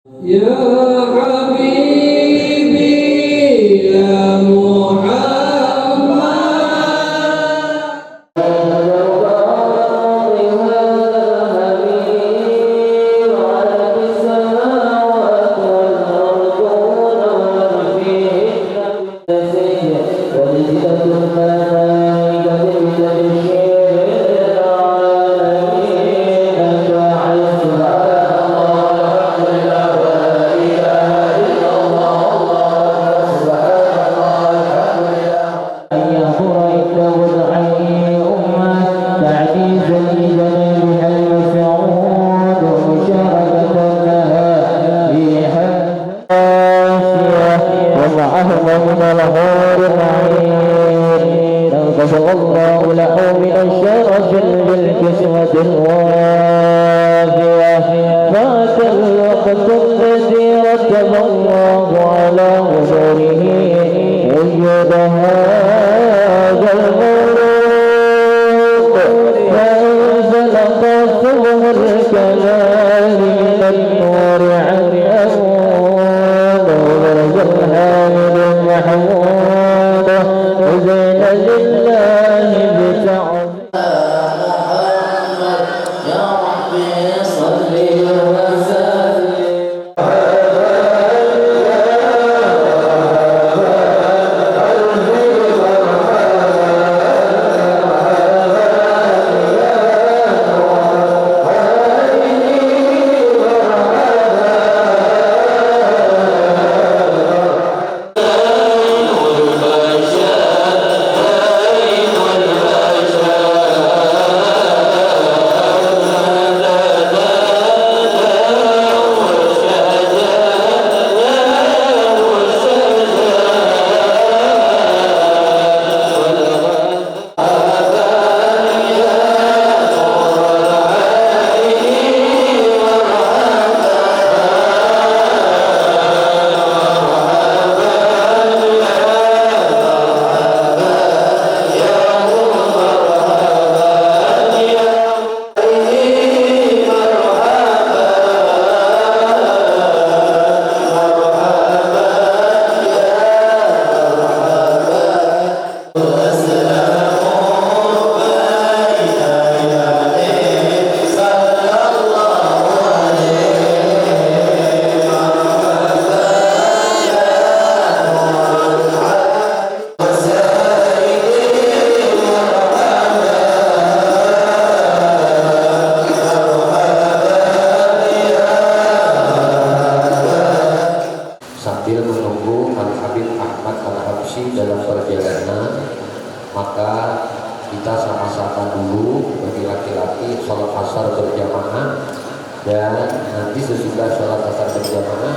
Ya Habibi ya Muhammad. الله له من الشرف بالكسوة الوافية فات الوقت الذي رتب الله على غفره وجود هذا المولود فأنزل قاسمه الكلام من النور عن أمور ورد الحامد المحمود وزين لله بتعظيم محمد يا ربي صل وسلم Sambil menunggu Al-Habib Ahmad Al-Habsyi dalam perjalanan, maka kita sama-sama dulu bagi laki-laki sholat asar berjamaah, dan nanti sesudah sholat asar berjamaah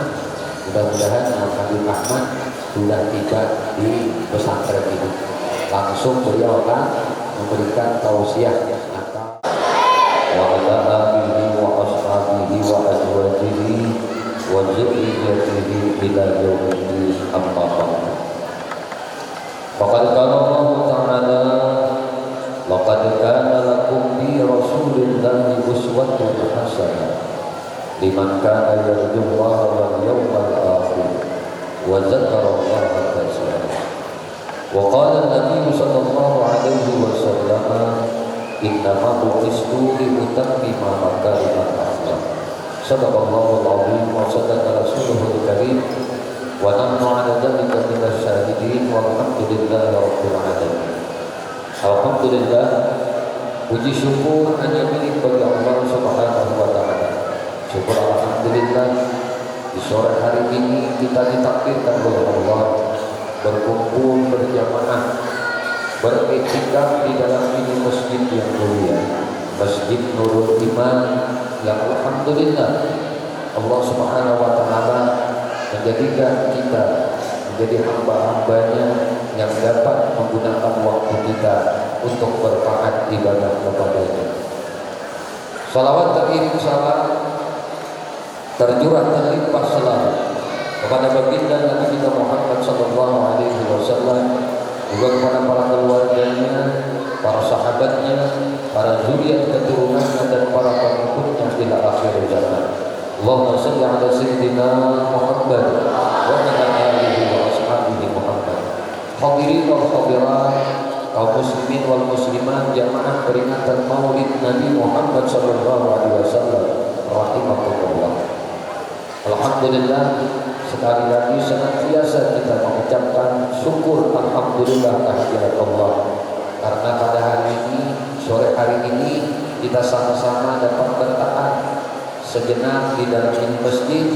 mudah-mudahan Al-Habib Ahmad sudah tiba di pesantren ini. Langsung beliau akan memberikan tausiah atau wa ala alihi wa ashabihi wa azwajihi wa dzurriyyatihi ila yaumil amma ba'd. Faqad qala Allah ta'ala laqad kana lakum fi rasulillahi uswatun hasanah liman kana yarjullaha wal yawmal akhir wa dzakara Allaha katsiran. Wa qala an-nabiy sallallahu alaihi wasallam innama bu'istu li utammima makarimal akhlaq. Sadaqallahul azim wa sadaqa rasuluhul karim wa nahnu ala dzalika minasy syahidin walhamdulillahi rabbil alamin. Alhamdulillah, puji syukur hanya milik bagi Allah Subhanahu wa taala. Syukur alhamdulillah, di sore hari ini kita ditakdirkan oleh Allah berkumpul berjamaah beriktikaf di dalam ini masjid yang mulia, Masjid Nurul Iman, yang alhamdulillah Allah Subhanahu wa taala menjadikan kita menjadi hamba-hambanya yang dapat menggunakan waktu kita untuk bertaat ibadah kepadanya. Salawat teriring salam tercurah dan limpah selalu kepada baginda Nabi kita Muhammad sallallahu alaihi wasallam, juga kepada para keluarganya, para sahabatnya, para zuriat keturunannya dan para pengikutnya hingga akhir zaman. Allahumma shalli ala sayyidina Muhammad wa ala alihi wa ashabihi Muhammad. Hadirin wal hadirat, kaum muslimin wal muslimat, jamaah peringatan Maulid Nabi Muhammad sallallahu alaihi wasallam rahimakumullah. Alhamdulillah, sekali lagi senantiasa kita mengucapkan syukur alhamdulillah kehadirat Allah, karena pada hari ini, sore hari ini, kita sama-sama dapat bertahan sejenak di dalam ini masjid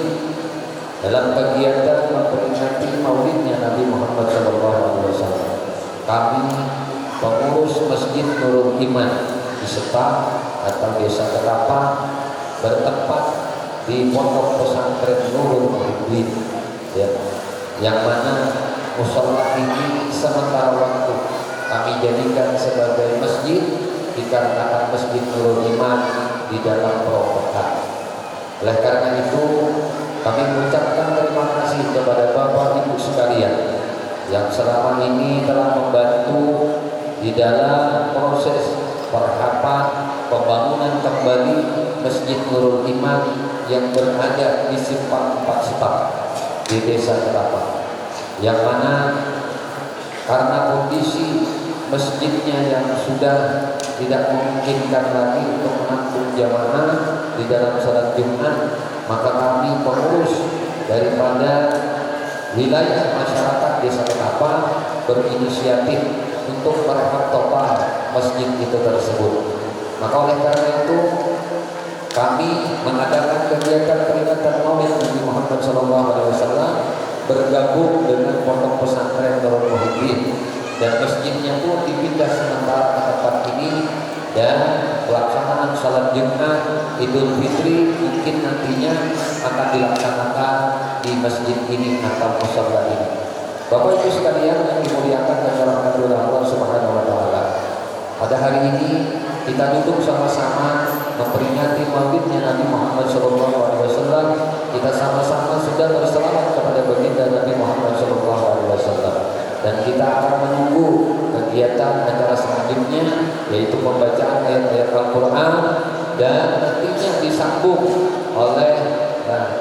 dalam kegiatan memperingati maulidnya Nabi Muhammad SAW. Kami pengurus Masjid Nurul Iman di Setak atau Desa Ketapang bertempat di Pondok Pesantren Nurul Muhibbin, ya, yang mana musola ini sementara waktu kami jadikan sebagai masjid dikarenakan Masjid Nurul Iman di dalam perombakan. Oleh karena itu, kami mengucapkan terima kasih kepada Bapak Ibu sekalian yang selama ini telah membantu di dalam proses perhapan pembangunan kembali Masjid Nurul Iman yang berada di Simpang 4 Setak di Desa Ketapang, yang mana karena kondisi masjidnya yang sudah tidak memungkinkan lagi untuk menampung jamaah di dalam salat Jumat, maka kami pengurus daripada wilayah masyarakat Desa Ketapang berinisiatif untuk merehab total masjid itu tersebut. Maka oleh karena itu kami mengadakan kegiatan peringatan Maulid Nabi Muhammad SAW bergabung dengan Pondok Pesantren Nurul Muhibbin, dan masjidnya pun dipindah sementara ke tempat ini, dan pelaksanaan salat Jumat Idul Fitri mungkin nantinya akan dilaksanakan di masjid ini atau musala ini. Bapak Ibu sekalian yang dimuliakan dan dirahmati oleh Allah Subhanahu wa taala, pada hari ini kita duduk sama-sama memperingati maulidnya Nabi Muhammad SAW. Kita sama-sama sudah berselawat kepada baginda Nabi Muhammad SAW, dan kita akan menunggu kegiatan acara selanjutnya, yaitu pembacaan ayat-ayat Al-Quran, dan nantinya disambung oleh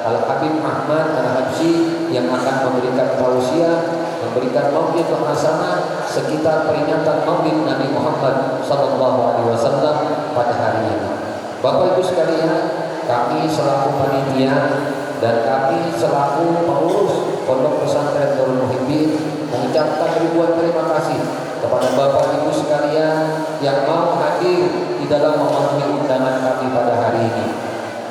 Al-Habib Ahmad Al-Habsyi yang akan memberikan tausiah, memberikan maulid bersama sekitar peringatan maulid Nabi Muhammad SAW pada hari ini. Bapak Ibu sekalian, kami selaku panitia dan kami selaku pengurus Pondok Pesantren Nurul Muhibbin mengucapkan ribuan terima kasih kepada Bapak Ibu sekalian yang mau hadir di dalam memenuhi undangan kami pada hari ini.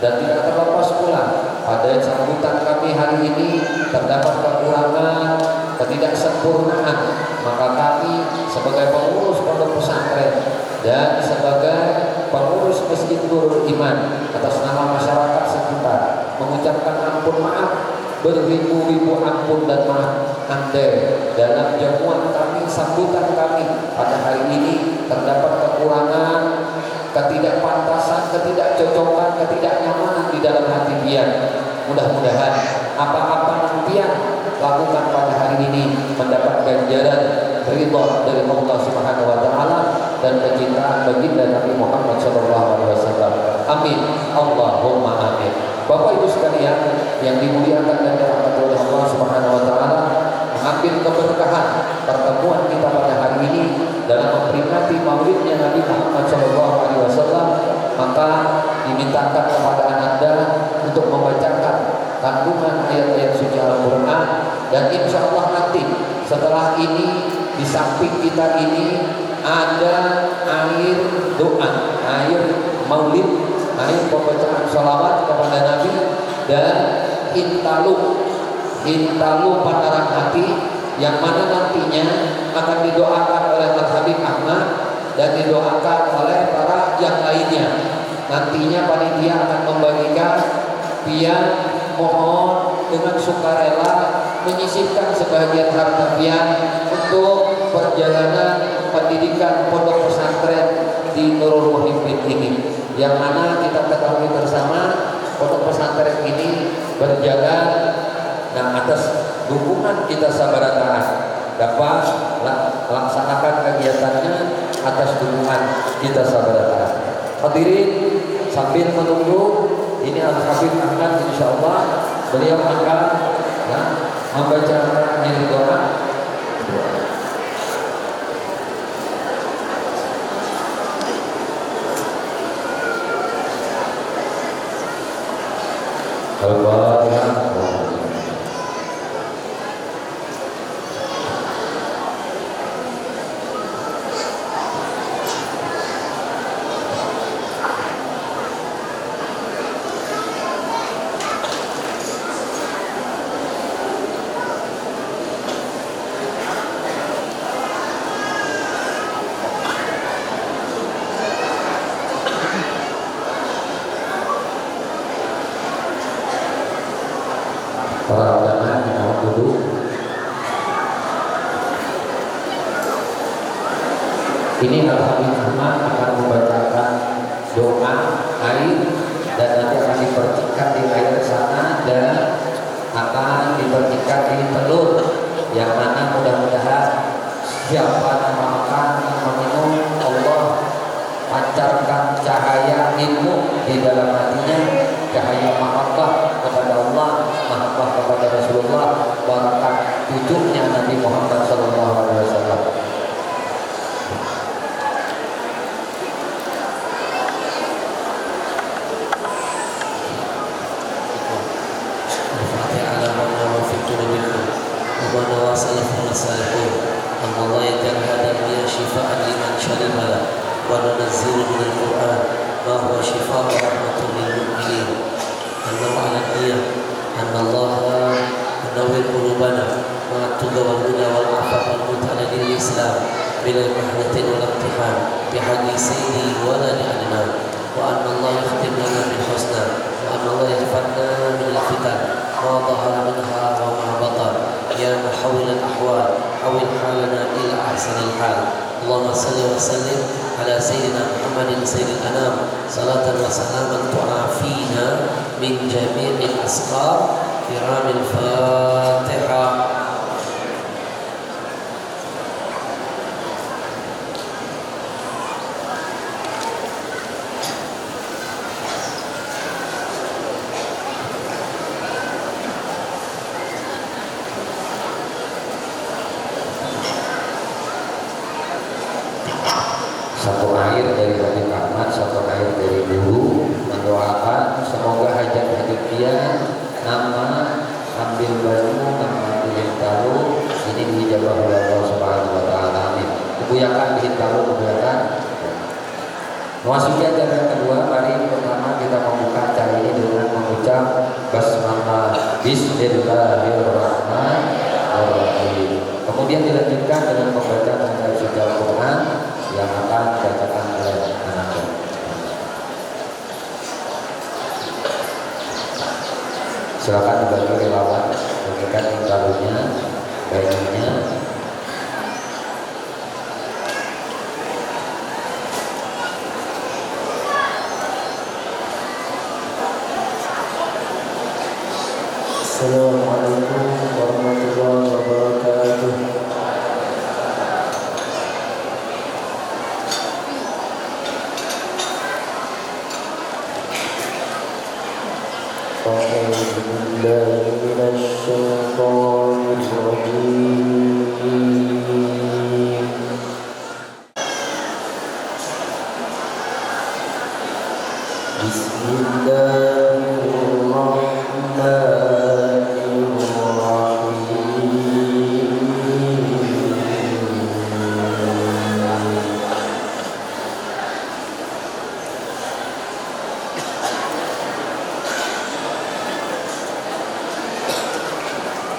Dan tidak terlepas pula, pada sambutan kami hari ini terdapat kekurangan, ketidaksempurnaan, maka kami sebagai pengurus Pondok Pesantren dan sebagai pengurus Masjid Nurul Iman atas nama masyarakat sekitar mengucapkan ampun maaf, beribu-ribu ampun dan maaf andai dalam jamuan kami, sambutan kami pada hari ini terdapat kekurangan, ketidakpantasan, ketidakcocokan, ketidaknyamanan di dalam hati pian. Mudah-mudahan apa-apa nantian lakukan pada hari ini mendapat ganjaran ridha dari Allah Subhanahu wa taala dan kecintaan baginda Nabi Muhammad SAW. Amin. Allahumma amin. Bapak Ibu sekalian yang dimuliakan dan dirahmati oleh Allah Subhanahu wa taala, mengambil keberkahan pertemuan kita pada hari ini dalam memperingati maulidnya Nabi Muhammad SAW, maka dimintakan kepada Anda untuk membacakan kandungan ayat-ayat suci Al-Quran, dan insya Allah nanti setelah ini di samping kita ini ada air doa, air maulid, air pembacaan sholawat kepada Nabi, dan hintalu pantaran hati yang mana nantinya akan didoakan oleh Al-Habib Ahmad dan didoakan oleh para yang lainnya. Nantinya panitia akan membagikan, pian mohon dengan sukarela menyisihkan sebagian harta pian untuk perjalanan pendidikan pondok pesantren di Nurul Muhibbin ini, yang mana kita ketahui bersama pondok pesantren ini berjalan atas dukungan kita sabarataan dapat laksanakan kegiatannya atas dukungan kita sabarataan. Hadirin, sambil menunggu ini Al-Habib akan insya Allah beliau akan ya, membaca ayat doa. Al-Fatihah. Para ulama mohon duduk. Ini Al-Habib Ahmad akan membacakan doa air dan nanti akan dipercikan di air sana dan akan dipercikan di telur yang mana mudah-mudahan siapa yang makan meminum Allah pancarkan cahaya ilmu di dalam hatinya, cahaya mahabbah kepada Allah, mahabbah kepada Rasulullah, barakat cucunya Nabi Muhammad SAW. وننزل من القرآن ما هو شفاء ورحمة للمؤمنين أنه على النية أن الله ينور قلوبنا مع التقى والهدى والعفاف والموت على دين الإسلام بلا محنة ولا امتحان بحق سيدي ولا لعلنا وأن الله يختم لنا بالحسنى وأن الله يحفظنا من الفتن ما ظهر منها وما بطن يا محول الأحوال حول حالنا إلى أحسن الحال اللهم صل وسلم على سيدنا محمد سيد الأنام صلاة وسلاما تعافينا من جميع الأسقام كرام الفاتحة. Satu air dari Habib Ahmad, satu air dari guru, mendoakan semoga hajat-hajat dia, nama, ambil baju, nama Bintaro ini dijabah oleh Allah Subhanahu wa taala. Amin. Kebuyakan Bintaro, kebuyakan. Memasuki acara kedua, mari pertama kita membuka acara ini dengan mengucap basmalah Bismillahirrahmanirrahim. Kemudian dilanjutkan dengan pembacaan ayat suci Al-Quran yang akan dibacakan oleh anaknya. Silakan dibantu relawan memberikan intalunya, bayinya. Assalamualaikum warahmatullahi wabarakatuh. أعوذ بالله من الشيطان الرجيم. بسم الله الرحمن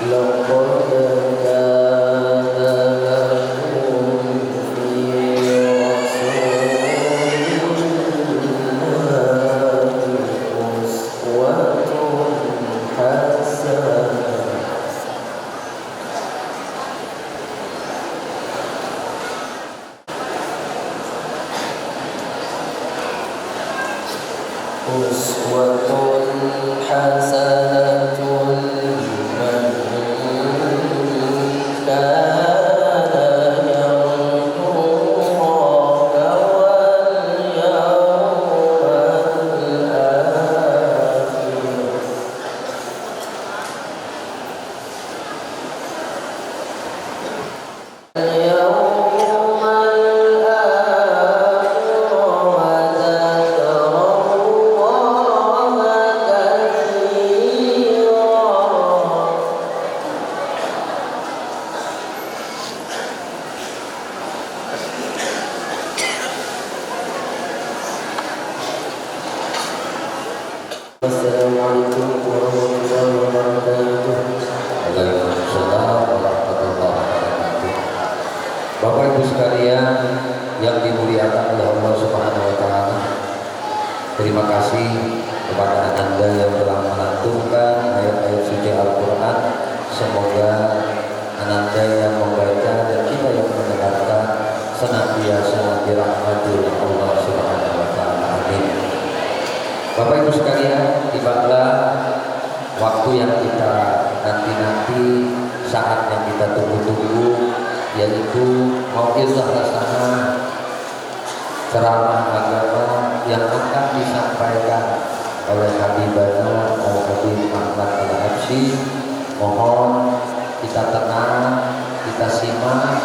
لقد كان لكم في رسول الله أسوة حسنة Semoga ananda yang membaca dan kita yang mendengarkan senantiasa dirahmati oleh Allah Subhanahu wa taala. Amin. Bapak Ibu sekalian, tibalah waktu yang kita nanti-nanti, saat yang kita tunggu-tunggu, yaitu mau'izah hasanah, ceramah agama yang akan disampaikan oleh Habibana Al-Habib Ahmad Al-Habsyi. Mohon kita tenang, kita simak,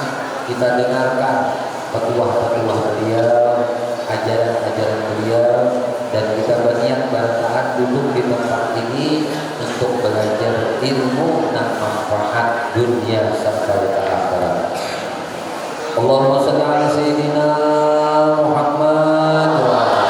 kita dengarkan petuah-petuah beliau, ajaran-ajaran beliau, dan kita berniat bertahan duduk di tempat ini untuk belajar ilmu dan manfaat dunia serta akhirat. Allahumma shalli ala sayyidina Muhammad wa ala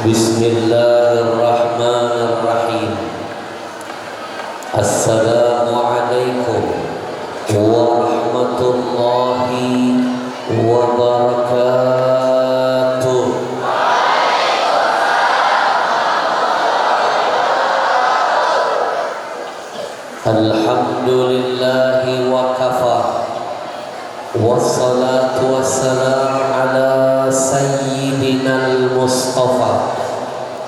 Bismillahirrahmanirrahim. Assalamualaikum warahmatullahi wabarakatuh. Alhamdulillahi wa kafa, wassalatu wassalamu ala sayyidinal Mustafa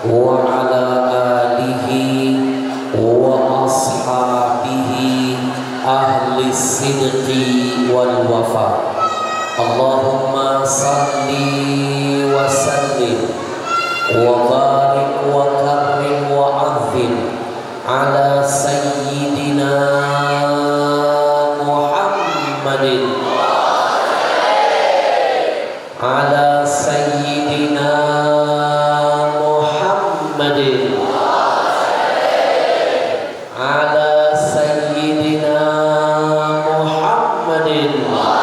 wa ala alihi wa ashabihi ahli sidqi wal wafa. Allahumma salli wa sallim wa barik wa karrim wa azim ala sayyidina Muhammadin ala sayyidina Muhammadin ala sayyidina Muhammadin wa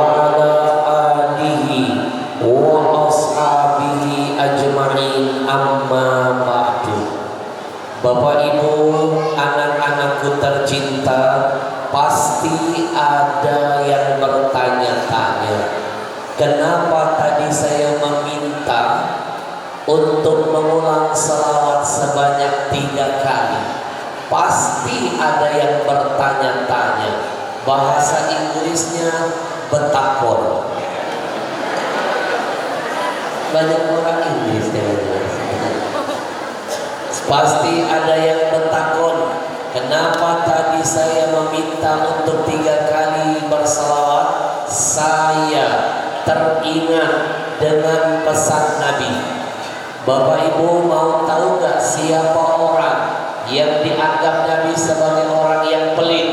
ala alihi wa ashabihi ajma'in, amma ba'du. Bapak Ibu, anak-anakku tercinta, pasti ada yang bertanya-tanya, kenapa tadi saya meminta untuk mengulang selawat sebanyak 3 kali? Pasti ada yang bertanya-tanya. Bahasa Inggrisnya betakon. Banyak orang Inggris yang pasti ada yang bertakon, kenapa tadi saya meminta untuk 3 kali berselawat? Saya teringat dengan pesan Nabi. Bapak Ibu mau tahu gak siapa orang yang dianggap Nabi sebagai orang yang pelit,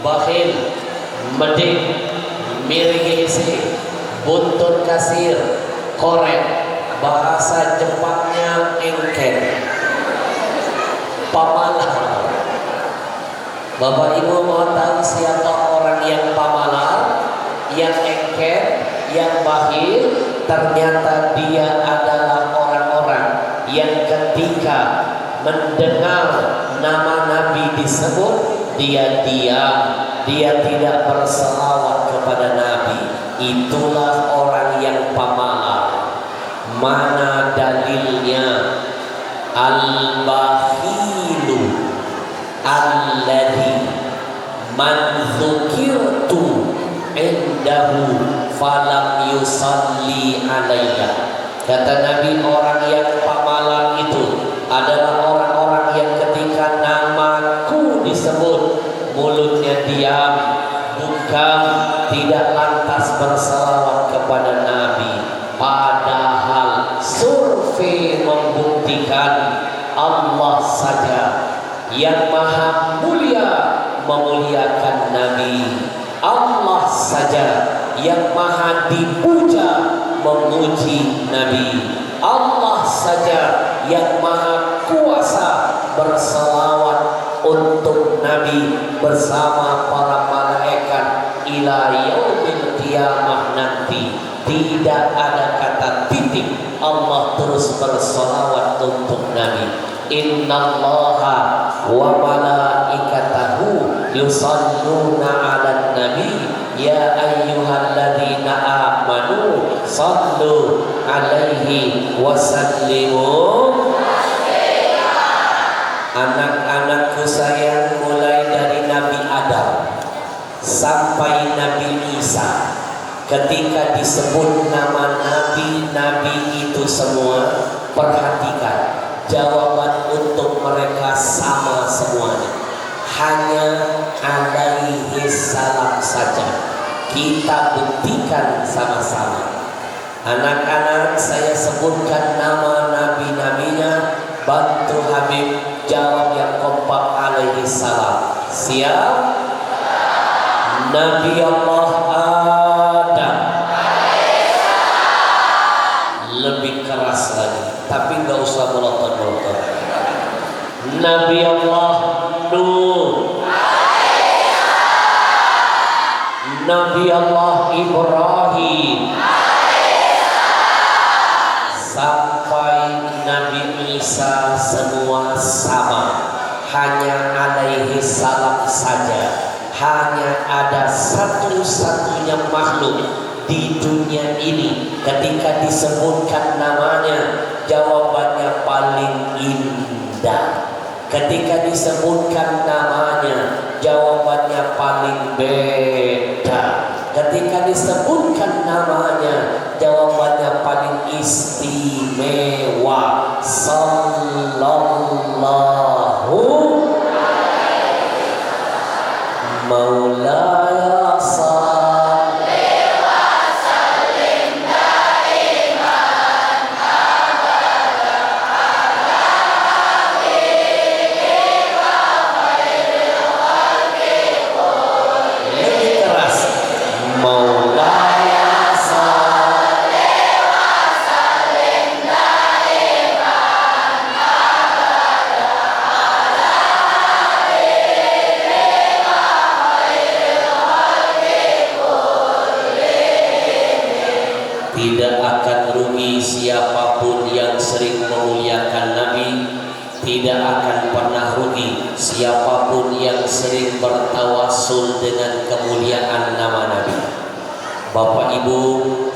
bakhil, medit, mirigisi, buntut kasir, korek, bahasa Jepangnya engken, pamalah. Bapak Ibu mau tahu siapa orang yang pamalah, yang engken, yang bakhil? Ternyata dia adalah orang-orang yang ketika mendengar nama Nabi disebut, dia diam, dia tidak berselawat kepada Nabi. Itulah orang yang pamalah. Mana dalilnya? Al-bakhilu alladhi man dzukirtu indahu falam yusalli alayya. Kata Nabi, orang yang pamalah itu adalah orang-orang yang ketika namaku disebut, mulutnya diam, bukan, tidak lantas berselawat kepada Nabi. Padahal survei membuktikan Allah saja yang maha mulia memuliakan Nabi. Allah saja yang maha dipuja memuji Nabi. Allah saja yang maha kuasa berselawat untuk Nabi bersama para malaikat ila yaumil qiyamah nanti tidak ada kata titik. Allah terus bersolawat untuk Nabi. Innallaha wa malaikatahu yusalluna 'alan nabi ya ayyuhalladzina amanu sallu 'alaihi wa sallimu. Anak-anakku sayang, mulai dari Nabi Adam sampai Nabi Isa, ketika disebut nama nabi-nabi itu semua, perhatikan jawaban untuk mereka sama semuanya, hanya alaihi salam saja. Kita buktikan sama-sama. Anak-anak, saya sebutkan nama nabi-nabinya, bantu Habib jawab yang kompak alaihi salam. Siap? Nabi Allah Adam. Lebih keras lagi, tapi nggak usah melotot-melotot. Nabi Allah Nuh. Nabi Allah Ibrahim. Sampai Nabi Isa semua sama, hanya alaihi salam saja. Hanya ada satu-satunya makhluk di dunia ini ketika disebutkan namanya jawabannya paling indah. Ketika disebutkan namanya jawabannya paling beda. Ketika disebutkan namanya jawabannya paling istimewa. Sallallahu Maulaya salli wa sallim daiman abadan ala habibika khairil khalqi qul. Lebih keras. Maulaya salli wa sallim daiman abadan ala tidak akan rugi siapapun yang sering memuliakan Nabi. Tidak akan pernah rugi siapapun yang sering bertawasul dengan kemuliaan nama Nabi. Bapak Ibu,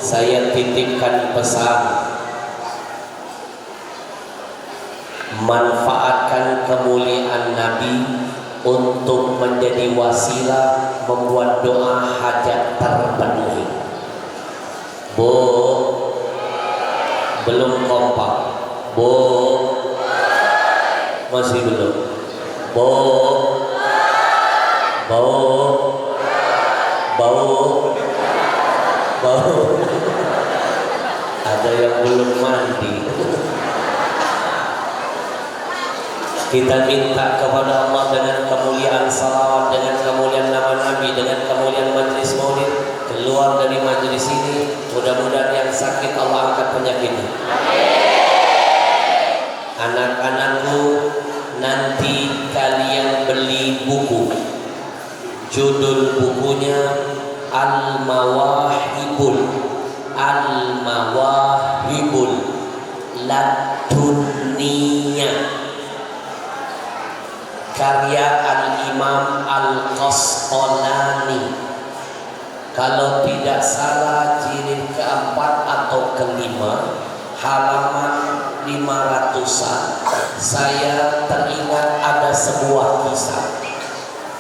saya titipkan pesan, manfaatkan kemuliaan Nabi untuk menjadi wasilah membuat doa hajat terpenuhi. Bu, belum kompak. Bu, masih belum. Bu, bau, bau, bau. Ada yang belum mandi. Kita minta kepada Allah dengan kemuliaan salawat, dengan kemuliaan nama Nabi, dengan kemuliaan majlis maulid, keluar dari majlis ini, mudah-mudahan yang sakit Allah angkat penyakitnya. Anak-anakku, nanti kalian beli buku. Judul bukunya Al-Mawahibul Ladunniya, karya Al-Imam Al-Qasqalani. Kalau tidak salah jilid keempat atau kelima, halaman 500-an. Saya teringat ada sebuah kisah.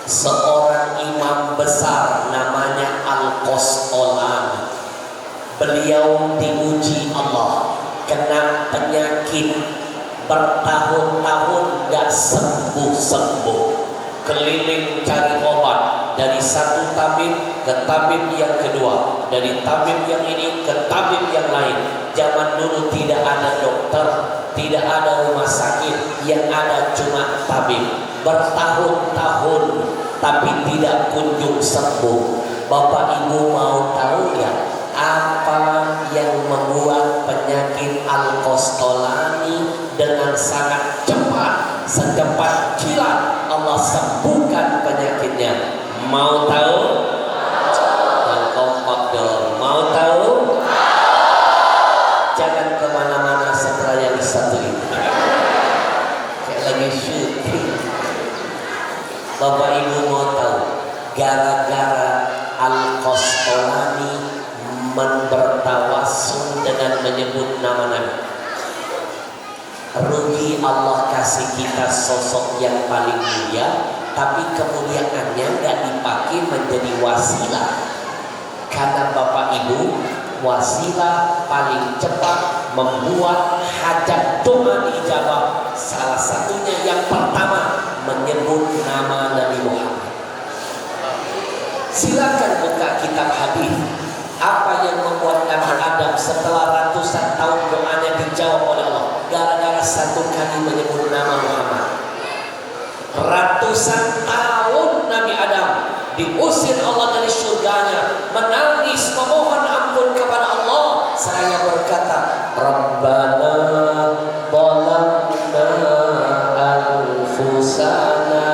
Seorang imam besar namanya Al-Qasqalani. Beliau diuji Allah, kena penyakit bertahun-tahun gak sembuh-sembuh, keliling cari obat dari satu tabib ke tabib yang kedua, dari tabib yang ini ke tabib yang lain. Zaman dulu tidak ada dokter, tidak ada rumah sakit, yang ada cuma tabib. Bertahun-tahun tapi tidak kunjung sembuh. Bapak Ibu mau tahu ya apa yang membuat penyakit Al-Qasqalani dengan sangat cepat, secepat kilat Allah sembuhkan penyakitnya? Mau tahu? bertawassul dengan menyebut nama Nabi. Rugi Allah kasih kita sosok yang paling mulia, tapi kemuliaannya nggak dipakai menjadi wasilah. Karena Bapak Ibu, wasilah paling cepat membuat hajat doa diijabah. Salah satunya yang pertama menyebut nama Nabi Muhammad. Silakan buka kitab hadis. Apa yang membuat Nabi Adam setelah ratusan tahun doanya dijawab oleh Allah? Gara-gara satu kali menyebut nama Muhammad. Ratusan tahun Nabi Adam diusir Allah dari surganya, menangis memohon ampun kepada Allah. Saya berkata, Rabbana zalamna anfusana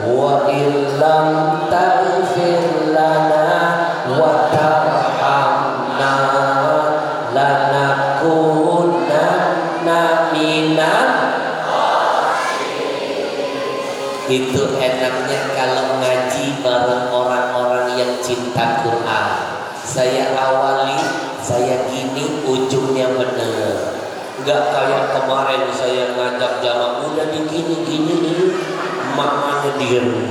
wa illam taghfir lana wa tarhamna lanakunanna minal. Itu enaknya kalau ngaji bareng orang-orang yang cinta Quran. Saya awali, saya gini, ujungnya bener. Enggak kayak kemarin saya ngajak jamaah udah digini-gini nih, mamanya diem.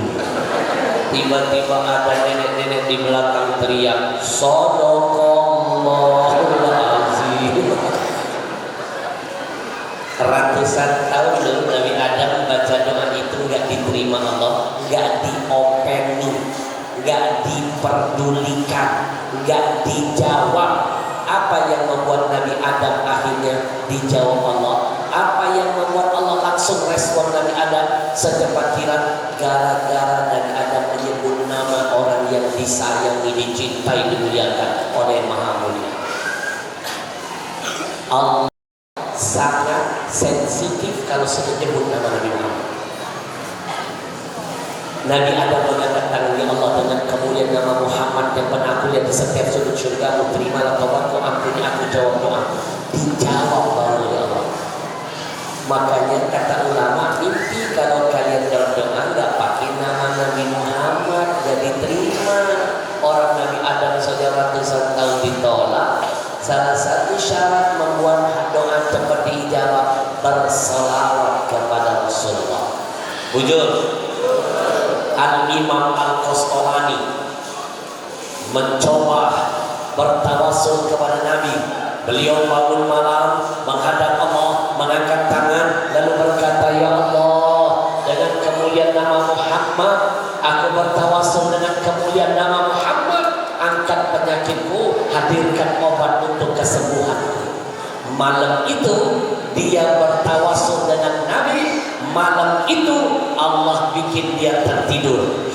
Tiba-tiba ada nenek-nenek di belakang teriak, Shadaqallahul Azim. Ratusan tahun loh Nabi Adam baca doa itu nggak diterima Allah, nggak diopeni, nggak diperdulikan, nggak dijawab. Apa yang membuat Nabi Adam akhirnya dijawab Allah? Apa yang membuat Allah langsung respon Nabi Adam secepat kilat? Gara-gara Nabi Adam menyebut nama orang yang disayangi, dicintai, dimuliakan oleh Maha Mulia. Allah sangat sensitif kalau menyebut nama Nabi Muhammad. Nabi Adam mendatangi Allah dengan kemuliaan nama Muhammad yang pernah aku lihat di setiap sudut surga. Terimalah taubatku, ampuni aku, jawab doa. Dijawab baru oleh Allah. Makanya kata ulama, mimpi kalau kalian berdoa nggak pakai nama Nabi Muhammad nggak diterima. Orang Nabi Adam saja ratusan tahun ditolak. Salah satu syarat membuat doa cepat diijabah, berselawat kepada Rasulullah. Bujur. Al-Imam Al-Qastalani mencoba bertawassul kepada Nabi. Beliau bangun malam menghadap Allah, mengangkat tangan lalu berkata, Ya Allah, dengan kemuliaan nama Muhammad, aku bertawassul dengan kemuliaan nama Muhammad, angkat penyakitku, hadirkan obat untuk kesembuhanku. Malam itu dia bertawassul dengan Nabi. Malam itu Allah bikin dia tertidur.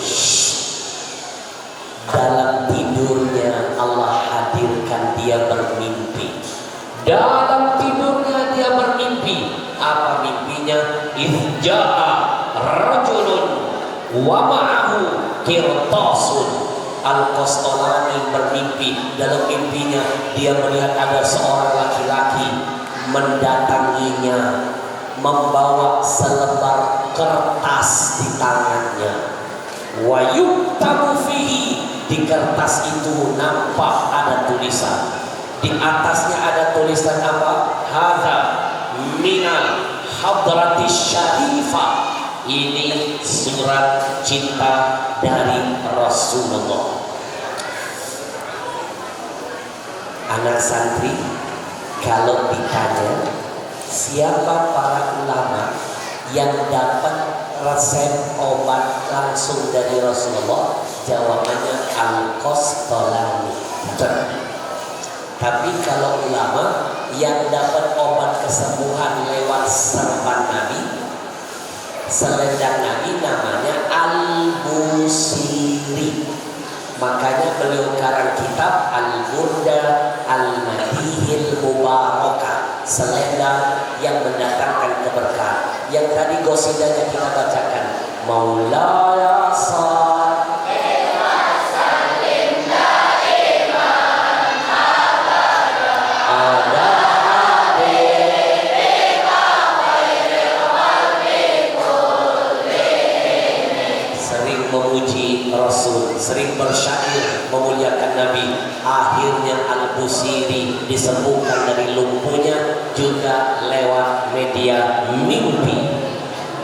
Dalam tidurnya Allah hadirkan dia bermimpi. Dalam tidurnya dia bermimpi. Apa mimpinya? Ihja'a rajulun wa ma'ahu qirtasun. Al-Qastalani bermimpi. Dalam mimpinya dia melihat ada seorang laki-laki mendatanginya, membawa selebar kertas di tangannya. Wa yuktabu fihi, di kertas itu nampak ada tulisan. Di atasnya ada tulisan apa? Hadza minal hadratis syarifah. Ini surat cinta dari Rasulullah. Anak santri kalau ditanya siapa para ulama yang dapat resep obat langsung dari Rasulullah, jawabannya Al-Qastalani. Tapi kalau ulama yang dapat obat kesembuhan lewat serban Nabi, selendang Nabi, namanya Al-Busiri. Makanya beliau karang kitab Al-Burda Al-Madihil Mubarakah, selendang yang mendatangkan keberkahan. Yang tadi gosidanya kita bacakan, Maulaya memuji Rasul, sering bersyair memuliakan Nabi. Akhirnya Busiri disembuhkan dari lumpuhnya juga lewat media mimpi.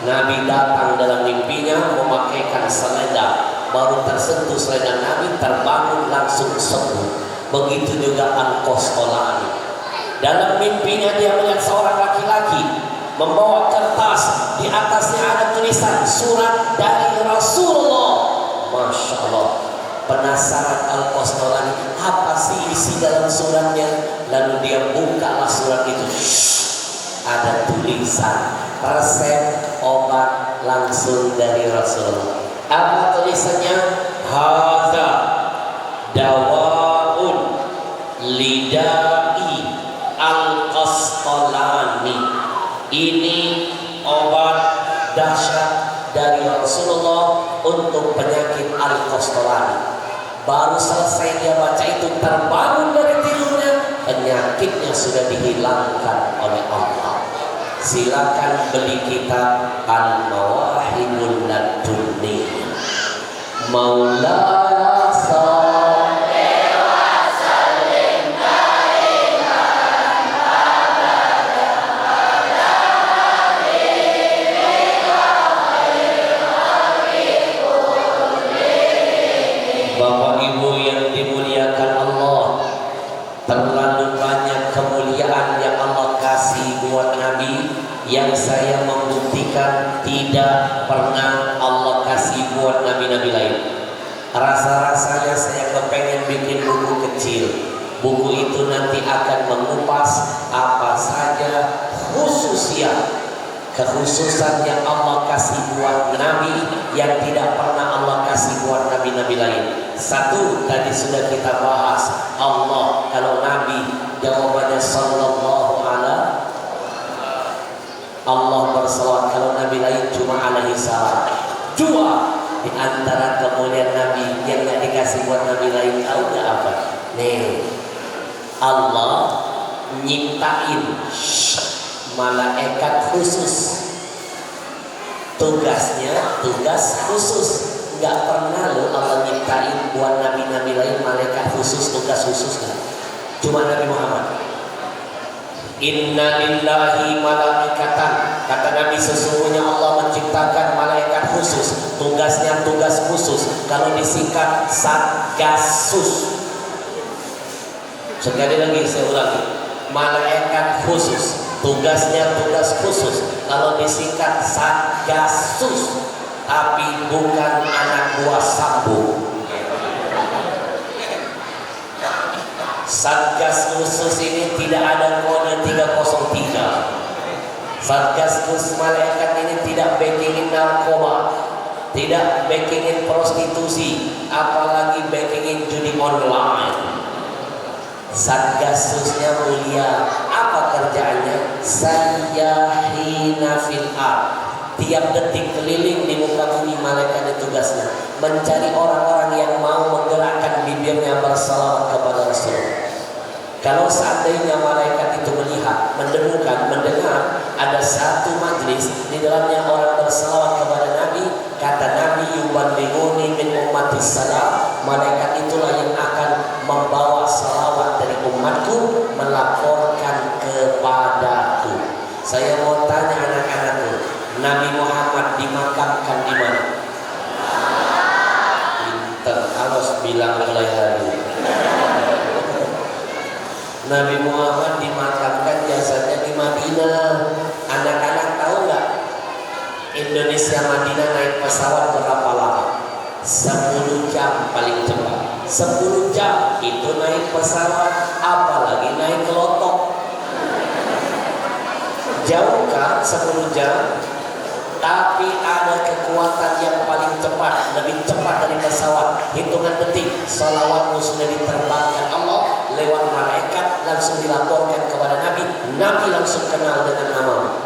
Nabi datang dalam mimpinya memakaikan selendang, baru tersentuh selendang Nabi terbangun langsung sembuh. Begitu juga Al-Qastalani. Dalam mimpinya dia melihat seorang laki-laki membawa kertas, di atasnya ada tulisan surat dari Rasulullah. Masya Allah. Penasaran Al-Qastalani, apa sih isi dalam suratnya? Lalu dia bukalah surat itu. Ada tulisan resep obat langsung dari Rasulullah. Apa tulisannya? Hadza dawaun lidai Al-Qastalani. Ini obat dahsyat dari Rasulullah untuk penyakit Al-Qastalani. Baru selesai dia baca itu, terbangun dari tidurnya, penyakitnya sudah dihilangkan oleh Allah. Silakan beli kitab Al-Mawahibul Laduni Maulana salli wa sallim daiman abadan ala habibika khairil khalqi kullihim. Bapak Ibu yang dimuliakan Allah, terlalu banyak kemuliaan yang Allah kasih buat Nabi yang saya membuktikan tidak pernah Allah kasih buat nabi-nabi lain. Rasa-rasanya saya kepengen bikin buku kecil. Buku itu nanti akan mengupas apa saja kekhususan yang Allah kasih buat Nabi yang tidak pernah Allah kasih buat nabi-nabi lain. Satu, tadi sudah kita bahas, Allah kalau Nabi jawabannya sallallahu alaihi. Allah berselawat, kalau Nabi lain cuma alaihi salam. Dua, di antara kemuliaan Nabi yang gak dikasih buat Nabi lain, tahu gak apa? Nih, Allah nyiptain malaikat khusus. Tugasnya tugas khusus. Gak pernah loh Allah nyiptain buat nabi-nabi lain malaikat khusus, tugas khusus gak? Cuma Nabi Muhammad. Inna lillahi malaikatan, kata Nabi, sesungguhnya Allah menciptakan malaikat khusus, tugasnya tugas khusus. Kalau disingkat Satgasus. Sekali lagi saya ulangi, malaikat khusus, tugasnya tugas khusus. Kalau disingkat Satgasus, tapi bukan anak buah Sambo. Satgas khusus ini tidak ada kode 303. Satgas khusus malaikat ini tidak backingin narkoba, tidak backingin prostitusi, apalagi backingin judi online. Satgas khususnya mulia. Apa kerjaannya? Sayyahina fil ardh. Tiap detik keliling di muka bumi malaikat tugasnya mencari orang-orang yang mau menggerakkan bibirnya bersalawat kepada Rasul. Kalau seandainya malaikat itu melihat, mendengar ada satu majlis di dalamnya orang bersalawat kepada Nabi, kata Nabi, yuballighuni min ummati salam, malaikat itulah yang akan membawa salawat dari umatku melaporkan kepadaku. Saya mau tanya anak-anakku, Nabi Muhammad dimakamkan di mana? Pinter, harus bilang mulai hari. Nabi Muhammad dimakamkan jasadnya di Madinah. Anak-anak tahu nggak? Indonesia Madinah naik pesawat berapa lama? 10 jam paling cepat. 10 jam itu naik pesawat, apalagi naik kelotok. Jauh kan 10 jam? Tapi ada kekuatan yang paling cepat, lebih cepat dari pesawat. Hitungan detik, salawatmu sudah diterbangkan Allah lewat malaikat, langsung dilaporkan kepada Nabi. Nabi langsung kenal dengan namamu.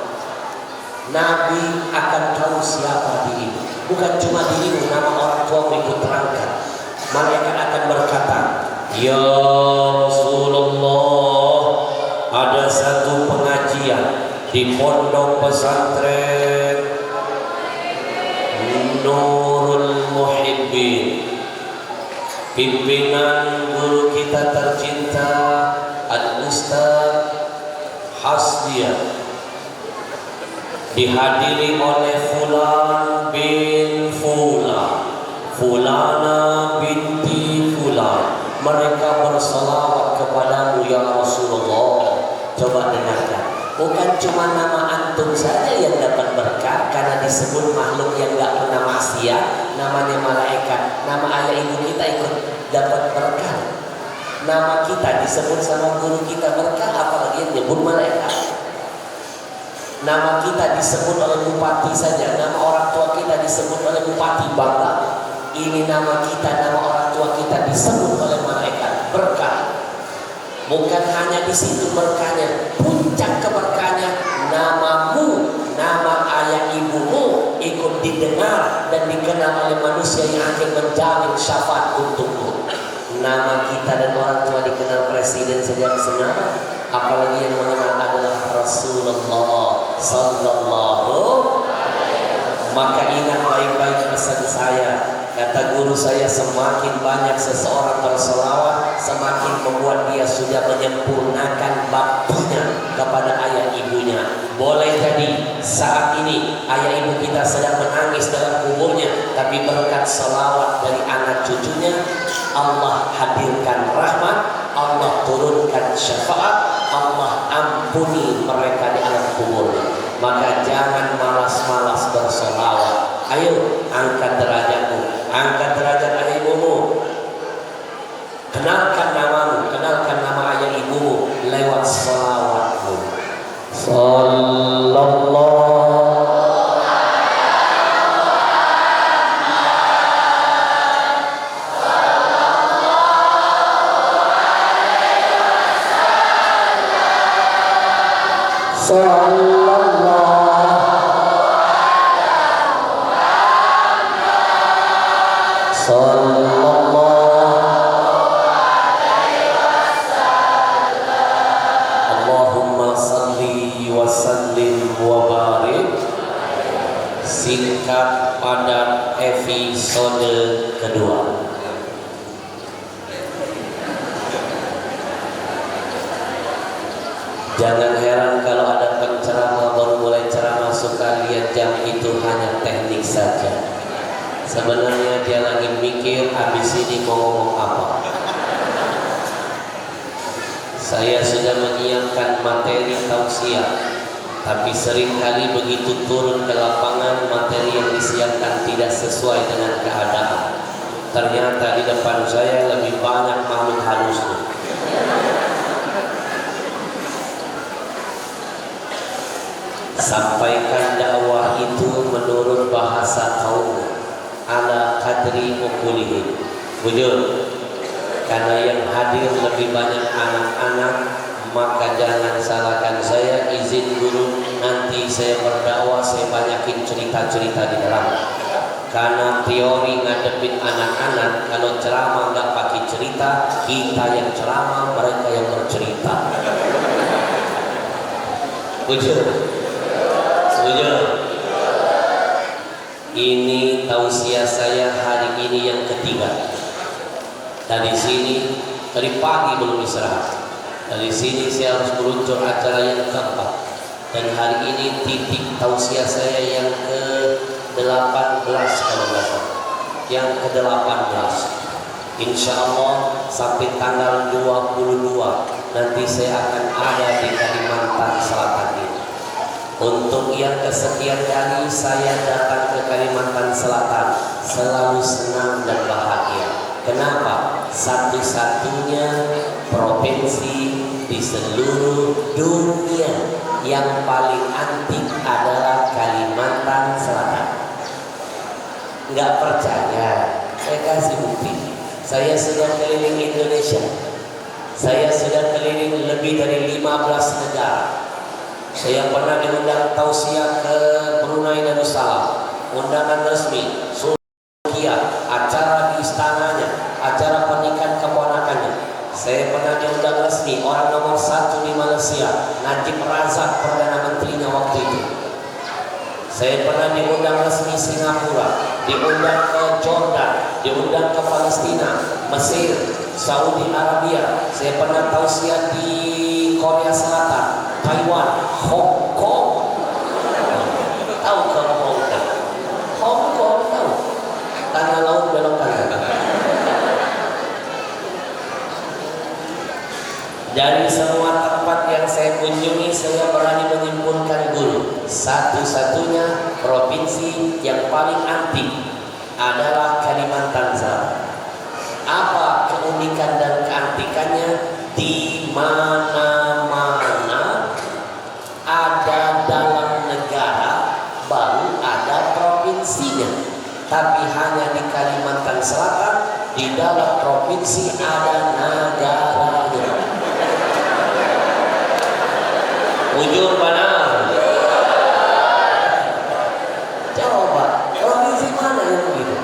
Nabi akan tahu siapa dirimu. Bukan cuma dirimu, nama orang tuamu ikut terangkat. Malaikat akan berkata, ya Rasulullah, ada satu pengajian di pondok pesantren Nurul Muhibbin. pimpinan guru kita tercinta Al-Ustaz Hasdia, dihadiri oleh Fulan bin Fulan, Fulana binti Fulan. Mereka bersalawat kepadamu ya Rasulullah. Coba dengarkan, bukan cuma nama antum saja yang dapat berkah karena disebut makhluk yang gak pernah maksiat, namanya malaikat. Nama ayah ibu kita ikut dapat berkah. Nama kita disebut sama guru kita berkah, apalagi yang nyebut malaikat. Nama kita disebut oleh bupati saja, nama orang tua kita disebut oleh bupati, bangga. Ini nama kita, nama orang tua kita disebut oleh malaikat, berkah. Bukan hanya di situ berkahnya, puncak keberkahnya namamu, nama ayah ibumu ikut didengar dan dikenal oleh manusia yang akan menjamin syafaat untukmu. Nama kita dan orang tua dikenal presiden saja senang, apalagi yang mengenal adalah Rasulullah Sallallahu. Maka ingat baik-baik pesan saya. Kata guru saya, semakin banyak seseorang berselawat, semakin membuat dia sudah menyempurnakan baktinya kepada ayah ibunya. Boleh jadi saat ini ayah ibu kita sedang menangis dalam kuburnya, tapi berkat selawat dari anak cucunya, Allah hadirkan rahmat, Allah turunkan syafaat, Allah ampuni mereka di alam kuburnya. Maka jangan malas-malas berselawat. Ayo angkat derajatmu, angkat derajat ayah ibumu. Kenalkan namamu, kenalkan nama ayah ibumu lewat selawatmu. Sallallahu Allahumma salli wa sallim wa barik. Singkat pada episode kedua. Jangan heran kalau ada penceramah baru mulai ceramah suka lihat jam, itu hanya teknik saja. Sebenarnya dia lagi mikir habis ini mau ngomong apa. Saya sudah menyiapkan materi tausiah, tapi seringkali begitu turun ke lapangan materi yang disiapkan tidak sesuai dengan keadaan. Ternyata di depan saya lebih banyak makhluk halusnya. Sampaikan dakwah itu menurut bahasa kaum, ala qadri uqulihim. Bujur, karena yang hadir lebih banyak anak-anak, maka jangan salahkan saya. Izin guru, nanti saya berdakwah saya banyakin cerita-cerita di dalam. Karena teori ngadepin anak-anak, kalau ceramah nggak pakai cerita, kita yang ceramah, mereka yang bercerita. Bujur. Ini tausiah saya hari ini yang ketiga. Dari sini, dari pagi belum istirahat. Dari sini saya harus meluncur acara yang keempat. Dan hari ini titik tausiah saya yang ke-18 kalau nggak salah. Yang ke-18. Insya Allah sampai tanggal 22 nanti saya akan ada di Kalimantan Selatan ini. Untuk yang kesekian kali saya datang ke Kalimantan Selatan, selalu senang dan bahagia. Kenapa? Satu-satunya provinsi di seluruh dunia yang paling antik adalah Kalimantan Selatan. Nggak percaya? Saya kasih bukti. Saya sudah keliling Indonesia. Saya sudah keliling lebih dari 15 negara. Saya pernah diundang tausiah ke Brunei Darussalam, undangan resmi, Suria, acara di istananya, acara pernikahan keponakannya. Saya pernah diundang resmi, orang nomor 1 di Malaysia, Najib Razak, Perdana Menterinya waktu itu. Saya pernah diundang resmi Singapura, diundang ke Jordan, diundang ke Palestina, Mesir, Saudi Arabia. Saya pernah tausiah di Korea Selatan, Taiwan, Hong Kong. Tahu kalau Hong Kong? Hong Kong tahu? Tanah laut belok kanan. Dari semua tempat yang saya kunjungi, saya berani menyimpulkan guru, satu-satunya provinsi yang paling antik adalah Kalimantan Selatan. Apa keunikan dan keantikannya? Di mana-mana ada dalam negara baru ada provinsinya, tapi hanya di Kalimantan Selatan di dalam provinsi ada negaranya. Ujur mana? Coba, provinsi mana yang begitu?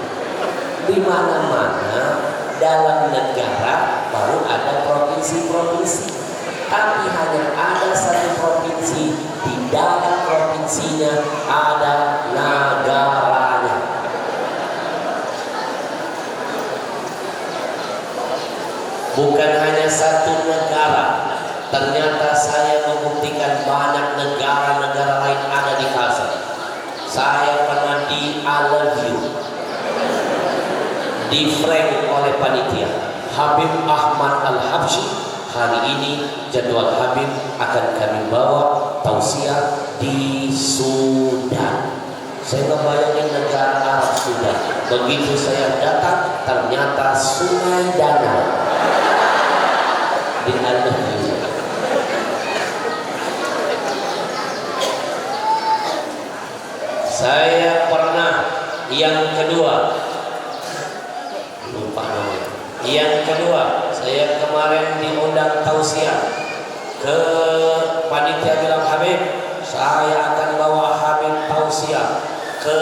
Di mana-mana dalam negara baru ada provinsi-provinsi, tapi hanya ada satu provinsi, di dalam provinsinya ada negaranya. Bukan hanya satu negara. Ternyata saya membuktikan banyak negara-negara lain ada di Kalsel. Saya pernah di Aleview, di Frank oleh panitia Habib Ahmad Al-Habsyi. Hari ini jadwal Habib akan kami bawa tausiah di Sudan. Saya ngebayangin negara Arab Sudan. Begitu saya datang, ternyata Sungai Danau di Aleview. Saya pernah yang kedua, lupa namanya. Yang kedua, saya kemarin diundang tausiah ke panitia bilang, Habib, saya akan bawa Habib tausiah ke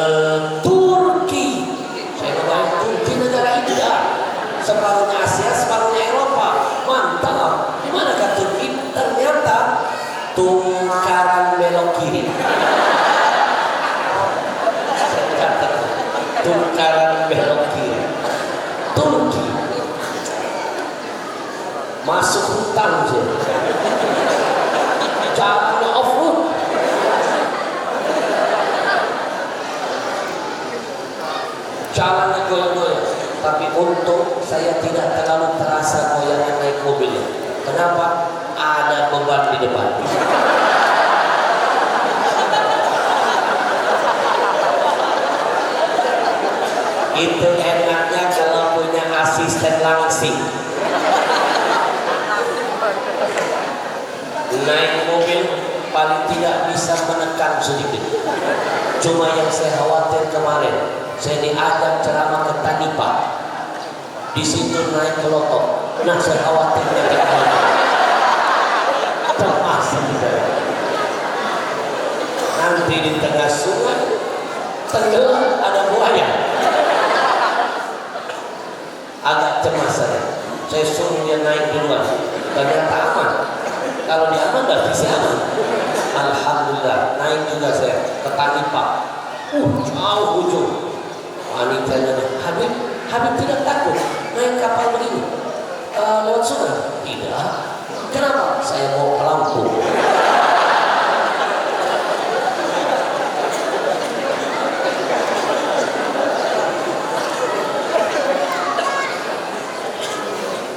Turki. Saya bilang, Turki negara indah, separuhnya Asia, separuhnya Eropa. Mantap. Di manakah Turki? Ternyata tungkaran belok kiri. Tungkaran belok kiri. Turki. Masuk hutan saja. Jalannya off-road. Jalannya goyang-goyang. Tapi untung saya tidak terlalu terasa goyangnya naik mobilnya. Kenapa? Ada beban di depan. Itu enaknya kalau punya asisten langsing. Naik mobil paling tidak bisa menekan sedikit. Cuma yang saya khawatir kemarin, saya diajak ceramah ke Tanipa. Di situ naik ke Lotok. Nah, saya khawatir cemas saya. Nanti di tengah sungai tenggelam, ada buaya. Agak cemas saya. Saya suruh dia naik duluan. Ternyata aman. Kalau dia aman, nggak bisa aman. Alhamdulillah, naik juga saya ke Tanipa. Jauh ujung. Wanitanya, Habib tidak takut naik kapal begini lewat sungai? Tidak. Kenapa? Saya mau pelampung.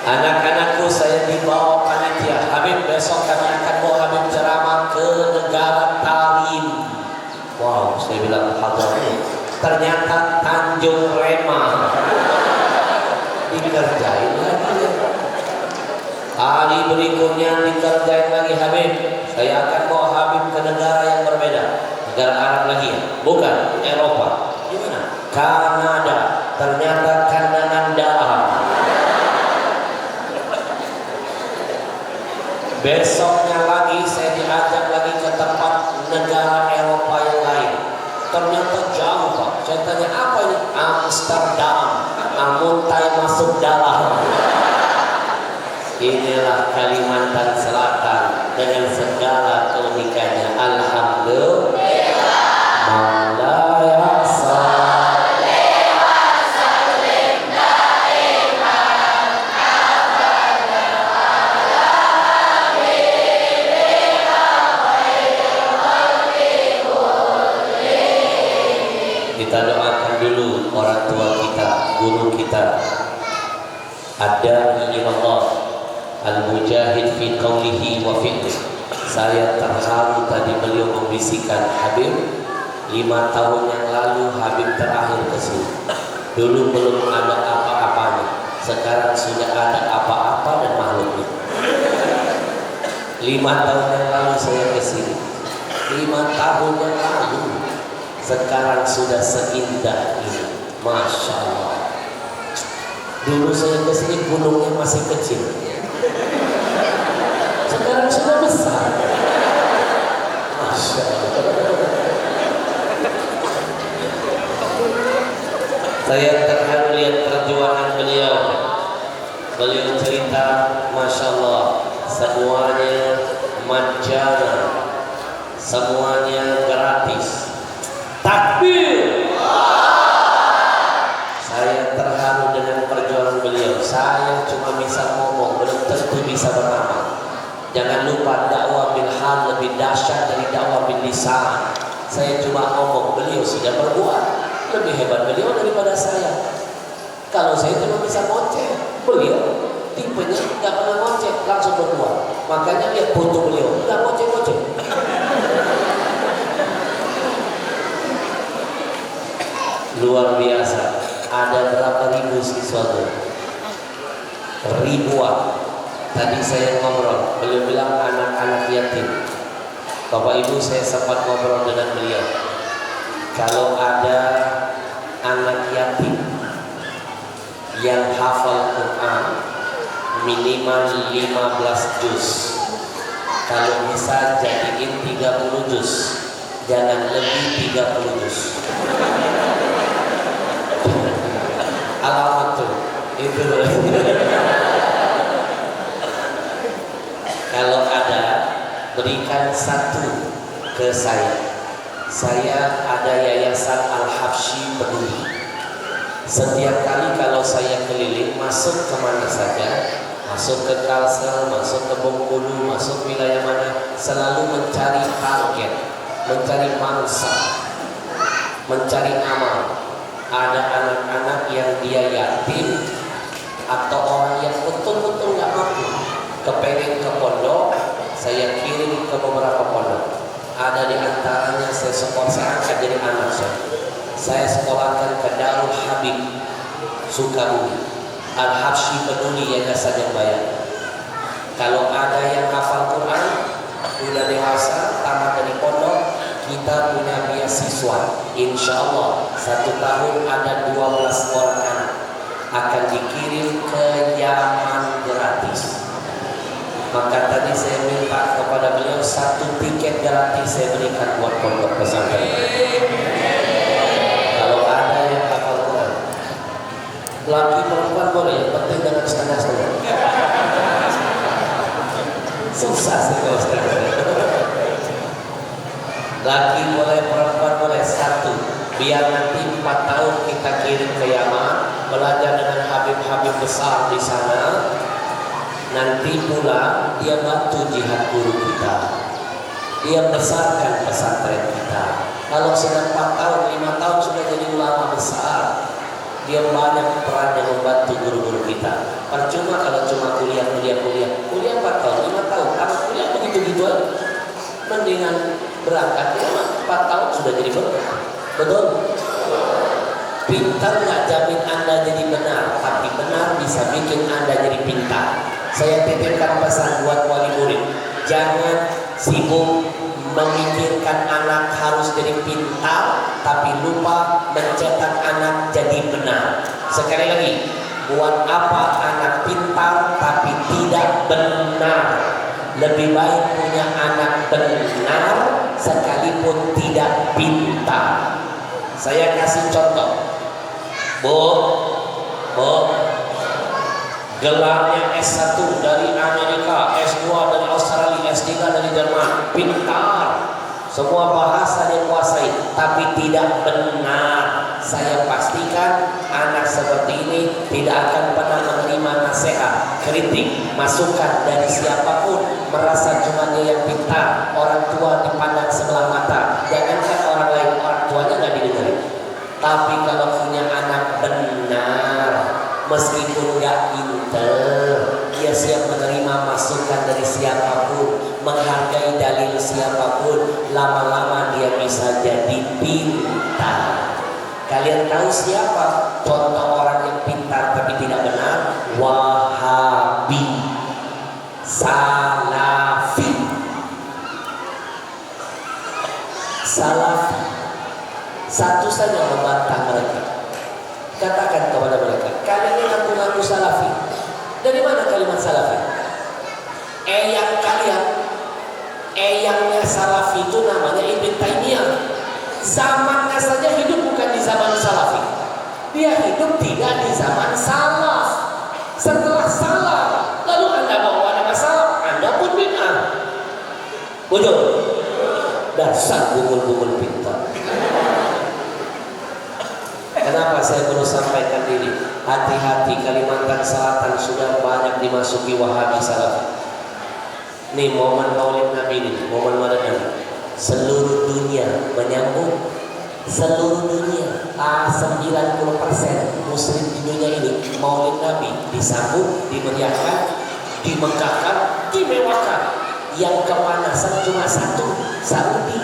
Anak-anakku saya dibawa panitia. Habib, besok kami akan bawa Habib ceramah ke negara Tarim. Wow, saya bilang hadrami. Ternyata Tanjung Rema. Dikerjain lagi. Hari berikutnya dikerjain lagi Habib. Saya akan bawa Habib ke negara yang berbeda. Negara Arab lagi ya? Bukan, Eropa. Di mana? Kanada. Ternyata kandangan dahar. Besoknya lagi saya diajak lagi ke tempat negara Eropa yang lain. Ternyata jauh Pak. Saya tanya apa ini? Amsterdam. Amuntai masuk dalam. Inilah Kalimantan Selatan dengan segala keunikannya. Alhamdulillah. Ad-da'i ilallah, al-mujahid fi qawlihi wa fi'lihi. Saya terharu tadi beliau membisikkan, Habib 5 tahun yang lalu Habib terakhir ke sini. Dulu belum ada apa-apanya, sekarang sudah ada apa-apa dan makhluknya. 5 tahun yang lalu saya ke sini, 5 tahun yang lalu, sekarang sudah seindah ini. Masya Allah. Dulu saya ke sini gunungnya masih kecil, sekarang sudah besar. Masya Allah. Saya terharu lihat perjuangan beliau. Beliau cerita, Masya Allah, semuanya majana, semuanya gratis. Takbir. Saya terharu dengan perjuangan beliau. Saya cuma bisa ngomong, belum tentu bisa beramal. Jangan lupa dakwah bil hal lebih dahsyat dari dakwah bil lisan. Saya cuma ngomong, beliau sudah berbuat. Lebih hebat beliau daripada saya. Kalau saya cuma bisa ngoceh, beliau tipenya nggak pernah ngoceh, langsung berbuat. Makanya lihat foto beliau, nggak ngoceh-ngoceh. Luar biasa. Ada berapa ribu siswa tuh? Ribuan. Tadi saya ngobrol, beliau bilang anak-anak yatim. Bapak Ibu, saya sempat ngobrol dengan beliau. Kalau ada anak yatim yang hafal Quran minimal 15 juz, kalau bisa jadiin 30 juz, jangan lebih 30 juz. Alamat tuh itu. Kalau ada, berikan 1 ke saya. Saya ada yayasan Al-Habsyi Peduli. Setiap kali kalau saya keliling, masuk kemana saja, masuk ke Kalsel, masuk ke Bengkulu, masuk wilayah mana, selalu mencari target, mencari mangsa, mencari amal. Ada anak-anak yang dia yatim atau orang yang betul-betul nggak mampu, kepengen ke pondok, saya kirim ke beberapa pondok. Ada di antaranya saya angkat jadi anak saya sekolahkan ke Darul Habib Sukabumi, Al-Habsyi Peduli, Yayasan yang bayar. Kalau ada yang hafal Quran, udah dewasa, tamat dari pondok, kita punya beasiswa. Insya Allah 1 tahun ada 12 orang anak akan dikirim ke Yaman gratis. Maka tadi saya minta kepada beliau 1 tiket gratis saya berikan buat pondok pesantren. Kalau ada yang hafal Quran, laki perempuan boleh, yang penting dengan setengah-setengah. Susah sih kalau setengah-setengah. Laki boleh, perempuan boleh, 1. Biar nanti 4 tahun kita kirim ke Yaman, belajar dengan habib-habib besar di sana. Nanti pulang dia bantu jihad guru kita, dia besarkan pesantren kita. Kalau sudah 4 tahun, 5 tahun sudah jadi ulama besar, dia banyak perannya membantu guru-guru kita. Percuma kalau cuma kuliah 4 tahun, 5 tahun, tamat kuliah begitu-gitu aja. Mendingan berangkat ya 4 tahun sudah jadi berkah. Betul? Pintar nggak jamin Anda jadi benar, tapi benar bisa bikin Anda jadi pintar. Saya titipkan pesan buat wali murid, jangan sibuk memikirkan anak harus jadi pintar, tapi lupa mencetak anak jadi benar. Sekali lagi, buat apa anak pintar tapi tidak benar? Lebih baik punya anak benar sekalipun tidak pintar. Saya kasih contoh, Bu, gelarnya S1 dari Amerika, S2 dari Australia, S3 dari Jerman, pintar, semua bahasa dia kuasai, tapi tidak benar. Saya pastikan anak seperti ini tidak akan pernah menerima nasihat, kritik, masukan dari siapapun, merasa cuma dia yang pintar, orang tua dipandang sebelah mata. Jangankan orang lain, orang tuanya nggak didengarin. Tapi kalau punya anak benar, meskipun nggak siap menerima masukan dari siapapun, menghargai dalil siapapun, lama-lama dia bisa jadi pintar. Kalian tahu siapa contoh orang yang pintar tapi tidak benar? Wahabi, Salafi. Salafi satu saja membantah mereka. Katakan kepada mereka, kalian ini ngaku-ngaku Salafi. Dari mana kalimat Salafi? Eyang kalian, eyangnya Salafi itu namanya Ibn Taimiyah. Zamannya saja hidup bukan di zaman Salafi. Dia hidup tidak di zaman Salaf. Setelah Salaf, lalu Anda bawa nama Salaf, Anda pun bid'ah. Betul? Dasar bungul-bungul pintar. Kenapa saya perlu sampaikan ini? Hati-hati, Kalimantan Selatan sudah banyak dimasuki Wahabi Salafi. Nih momen Maulid Nabi ini, momen Maulid Nabi. Seluruh dunia menyambut, seluruh dunia 90% muslim di dunia ini Maulid Nabi disambut, dimeriahkan, dimegahkan, dimewahkan. Yang kepanasan cuma satu, Saudi.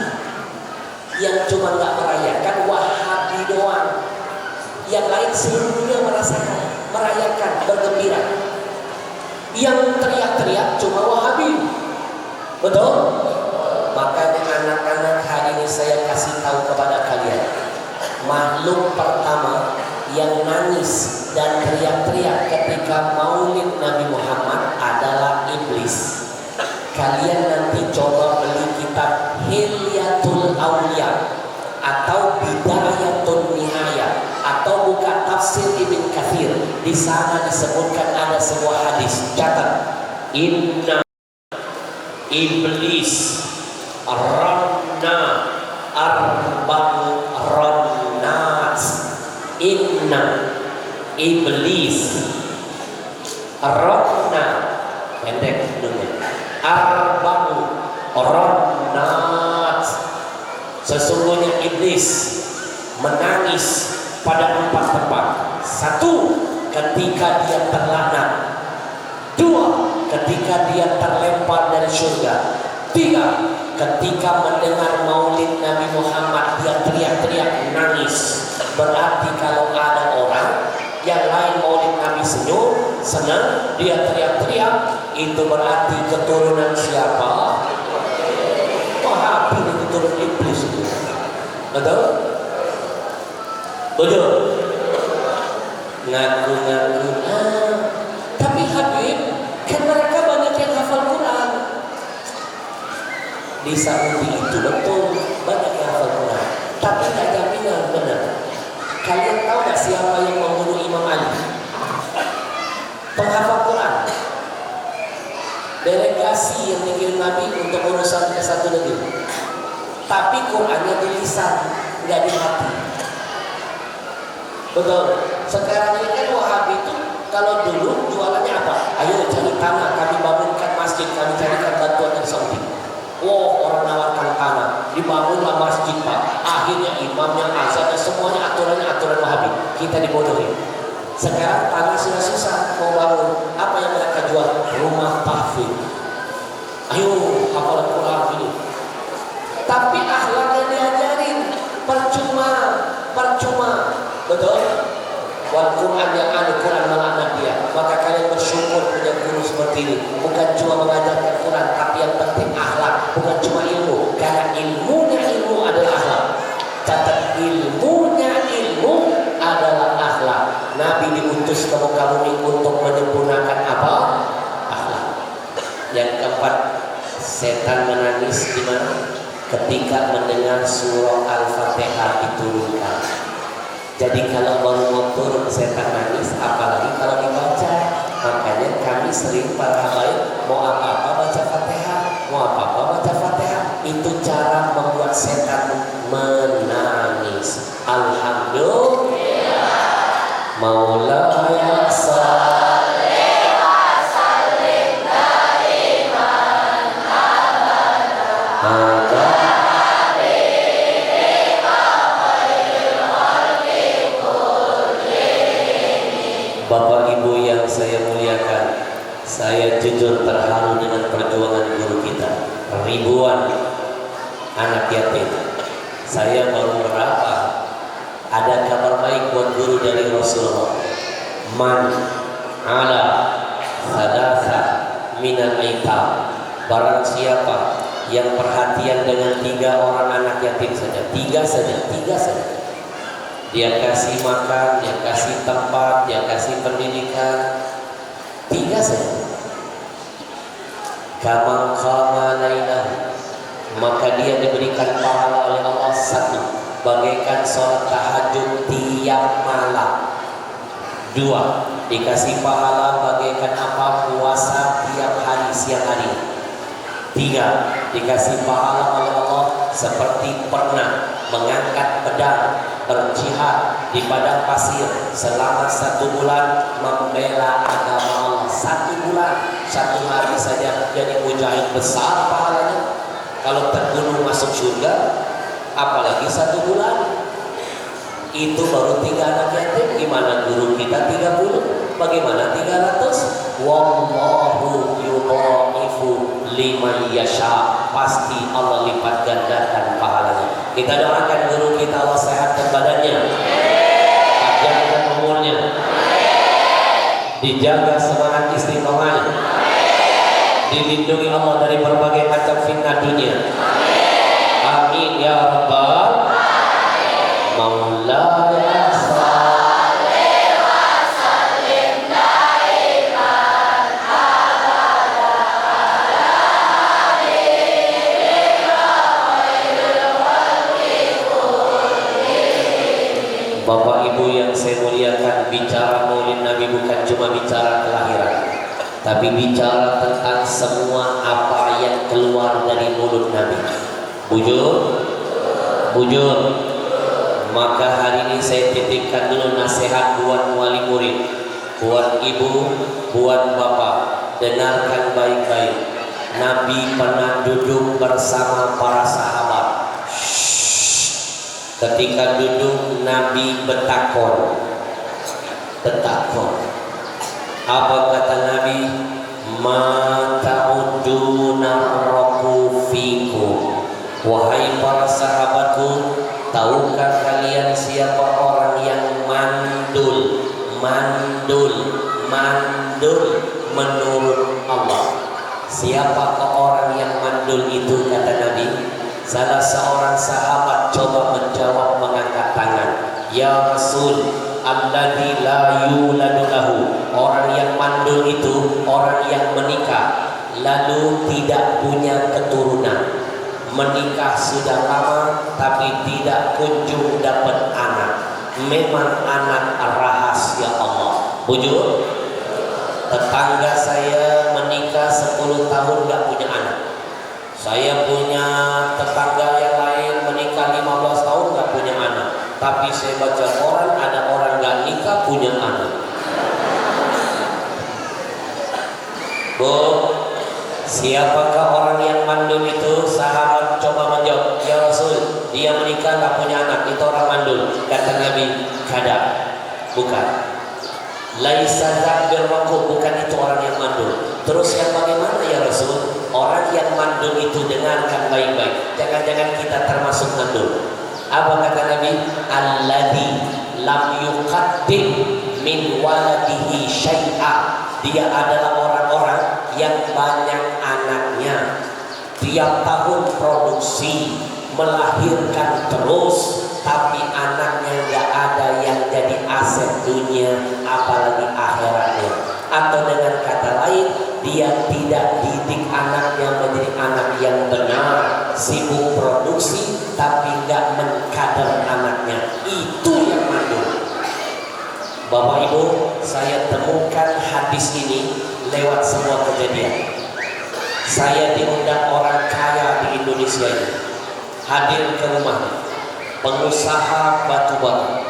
Yang cuma nggak merayakan Wahabi doang. Yang lain seluruh dunia merasakan, merayakan, bergembira. Yang teriak-teriak cuma Wahabi. Betul? Makanya anak-anak hari ini saya kasih tahu kepada kalian, makhluk pertama yang nangis dan teriak-teriak ketika Maulid Nabi Muhammad adalah iblis. Kalian nanti coba beli kitab Hilyatul Awliya atau Bidayatun Nihaya atau buka tafsir Ibn Katsir. Di sana disebutkan ada sebuah hadis. Catat. Inna iblis ranna arba'u rannat. Inna iblis ranna, pendek dunia, arba'u rannat. Sesungguhnya iblis menangis pada 4 tempat. 1, ketika dia terlaknat. 2, ketika dia terlempar dari surga. 3, ketika mendengar Maulid Nabi Muhammad dia teriak-teriak nangis. Berarti kalau ada orang yang lain Maulid Nabi senyum, senang, dia teriak-teriak, itu berarti keturunan siapa? Wahabi, keturunan iblis itu. Betul? Betul? Ngaku-ngaku, tapi Habib, kan mereka banyak yang hafal Quran. Di Saudi itu betul banyak yang hafal Quran, tapi tidak jaminan benar. Kalian tahu nggak siapa yang membunuh Imam Ali? Penghafal Quran. Delegasi yang dikirim Nabi untuk urusan ke satu negeri. Tapi Qurannya di lisan, nggak di hati. Betul. Sekarang ini kan Wahabi itu kalau dulu jualannya apa? Ayo cari tanah, kami bangunkan masjid, kami carikan bantuan dari Saudi. Wow, orang nawarkan tanah, dibangunlah masjid Pak. Akhirnya imamnya azan dan semuanya aturannya aturan Wahabi. Kita dibodohi. Sekarang tanah sudah susah mau bangun. Apa yang mereka jual? Rumah tahfidz. Ayo hafalan Quran ini. Tapi akhlaknya diajarin, percuma. Betul? Wal Quran yang ada Quran melaknat dia. Maka kalian bersyukur punya guru seperti ini. Bukan cuma mengajarkan Quran, tapi yang penting akhlak. Bukan cuma ilmu, karena ilmunya ilmu adalah akhlak. Catat, ilmunya ilmu adalah akhlak. Nabi diutus ke muka bumi untuk menyempurnakan apa? Akhlak. Yang keempat, setan menangis di mana? Ketika mendengar surah Al-Fatihah diturunkan. Jadi kalau baru mau turun setan nangis, apalagi kalau dibaca. Makanya kami sering para habaib mau apa-apa baca Fatihah, mau apa-apa baca Fatihah. Itu cara membuat setan menangis. Alhamdulillah. Maulaya salli wa sallim daiman abada. Bapak Ibu yang saya muliakan, saya ribuan anak yatim. Saya baru berapa? Ada kabar baik buat guru dari Rasulullah. Man ala sadatha minal aitam. Barang siapa yang perhatian dengan 3 orang anak yatim saja, 3 saja, dia kasih makan, dia kasih tempat, dia kasih pendidikan, 3 saja. Kamang qama lailahu, maka dia diberikan pahala oleh Allah 1, bagaikan sholat tahajud tiap malam. 2, dikasih pahala bagaikan apa? Puasa tiap hari siang hari. 3, dikasih pahala oleh Allah seperti pernah mengangkat pedang berjihad di padang pasir selama 1 bulan membela agama Allah. 1 bulan, 1 hari saja jadi mujahid besar pahalanya. Kalau terbunuh masuk surga, apalagi 1 bulan. Itu baru 3 anak yatim. Gimana guru kita 30? Bagaimana 300? Wallahu yudha'ifu liman yasha. Pasti Allah lipat gandakan pahalanya. Kita doakan guru kita Allah sehatkan badannya, panjangkan umurnya, dijaga semangat istiqomahnya, dilindungi Allah dari berbagai macam fitnah dunia. Amin ya rabbal maulaya. Bapak Ibu yang saya muliakan, bicara Maulid Nabi bukan cuma bicara kelahiran, tapi bicara tentang semua apa yang keluar dari mulut Nabi. Bujur. Maka hari ini saya titipkan dulu nasihat buat wali murid, buat ibu, buat bapak. Dengarkan baik-baik. Nabi pernah duduk bersama para sahabat. Ketika duduk Nabi bertakon. Apa kata Nabi? Ma ta'uduna raku fikum. Wahai para sahabatku, tahukah kalian siapa orang yang mandul menurut Allah? Siapakah orang yang mandul itu, kata Nabi? Salah seorang sahabat coba menjawab mengangkat tangan. Ya Rasul, alladzi la yuladu lahu. Orang yang mandul itu orang yang menikah lalu tidak punya keturunan. Menikah sudah lama tapi tidak kunjung dapat anak. Memang anak rahasia Allah. Bujur, tetangga saya menikah 10 tahun gak punya anak. Saya punya tetangga yang lain menikah 15 tahun gak punya anak. Tapi saya baca koran ada orang gak nikah punya anak. Bu, siapakah orang yang mandul itu? Sahabat coba menjawab. Ya Rasul, dia menikah gak punya anak, itu orang mandul. Kata Nabi, kada, bukan. Laisa dzakir maqub, bukan itu orang yang mandul. Terus yang bagaimana ya Rasul? Orang yang mandul itu, dengarkan baik-baik. Jangan-jangan kita termasuk mandul. Apa kata Nabi? Alladzi lam yuqaddim min waladihi syai'a. Dia adalah orang-orang yang banyak anaknya, tiap tahun produksi, melahirkan terus, tapi anaknya nggak ada yang jadi aset dunia, apalagi akhiratnya. Atau dengan kata lain, dia tidak didik anaknya menjadi anak yang benar, sibuk produksi, tapi nggak mengkader anaknya. Itu yang mandul. Bapak Ibu, saya temukan hadis ini lewat sebuah kejadian. Saya diundang orang kaya di Indonesia ini, hadir ke rumah, pengusaha batubara,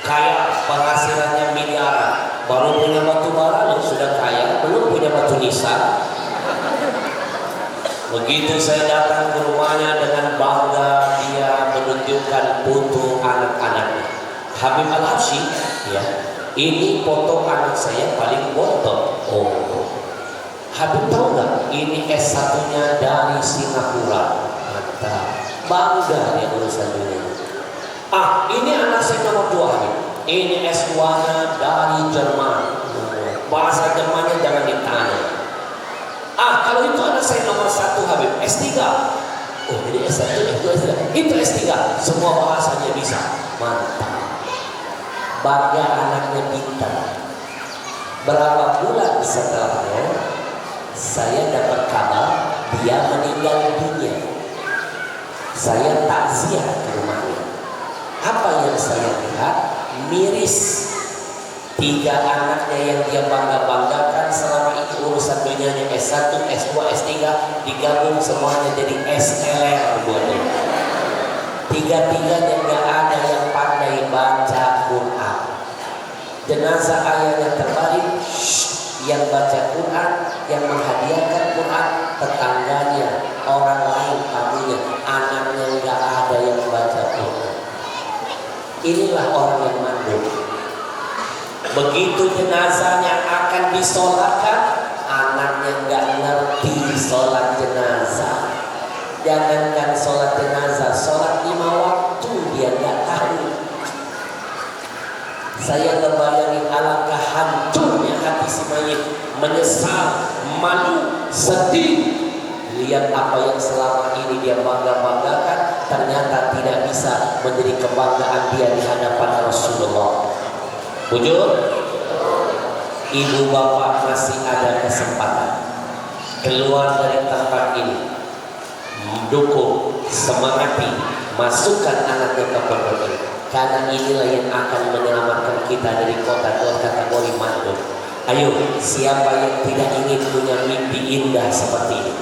kaya, penghasilannya miliaran, baru punya batubara loh, sudah kaya, belum punya batu nisan. Begitu saya datang ke rumahnya, dengan bangga dia menunjukkan foto anak-anaknya. Habib Al-Habsyi, ya, ini foto anak saya paling bontot. Oh, Habib tahu nggak? Ini S1-nya bangga dia urusan dunia. Ini anak saya nomor 2 Habib. Ini S2-nya dari Jerman. Bahasa Jermannya jangan ditanya. Kalau itu anak saya nomor 1 Habib, S3. Oh, ini S1, S2, S3. Itu S3. Semua bahasanya bisa. Mantap. Bangga anaknya pintar. Berapa bulan setelahnya saya dapat kabar dia meninggal dunia. Saya takziah ke rumahnya. Apa yang saya lihat? Miris. 3 anaknya yang dia bangga-banggakan selama itu urusan dunianya S1, S2, S3 digabung semuanya jadi SLR buat dia. 3-3-nya gak ada yang pandai baca Quran. Jenazah ayahnya terbalik, yang baca Quran, yang menghadiahkan Quran, tetangganya, orang lain tamunya, anaknya gak ada yang baca Quran. Inilah orang yang mandul. Begitu jenazahnya akan disolatkan, anaknya nggak ngerti sholat jenazah. Jangankan sholat jenazah, sholat 5 waktu dia nggak tahu. Saya ngebayangin alangkah hancurnya hati si mayit, menyesal, malu, sedih. Lihat apa yang selama ini dia bangga-banggakan ternyata tidak bisa menjadi kebanggaan dia di hadapan Rasulullah. Bujur, ibu bapak masih ada kesempatan keluar dari tempat ini, mendukung, semangati, masukkan anaknya ke pondok ini, karena inilah yang akan menyelamatkan kita dari kategori mandul. Ayo, siapa yang tidak ingin punya mimpi indah seperti ini?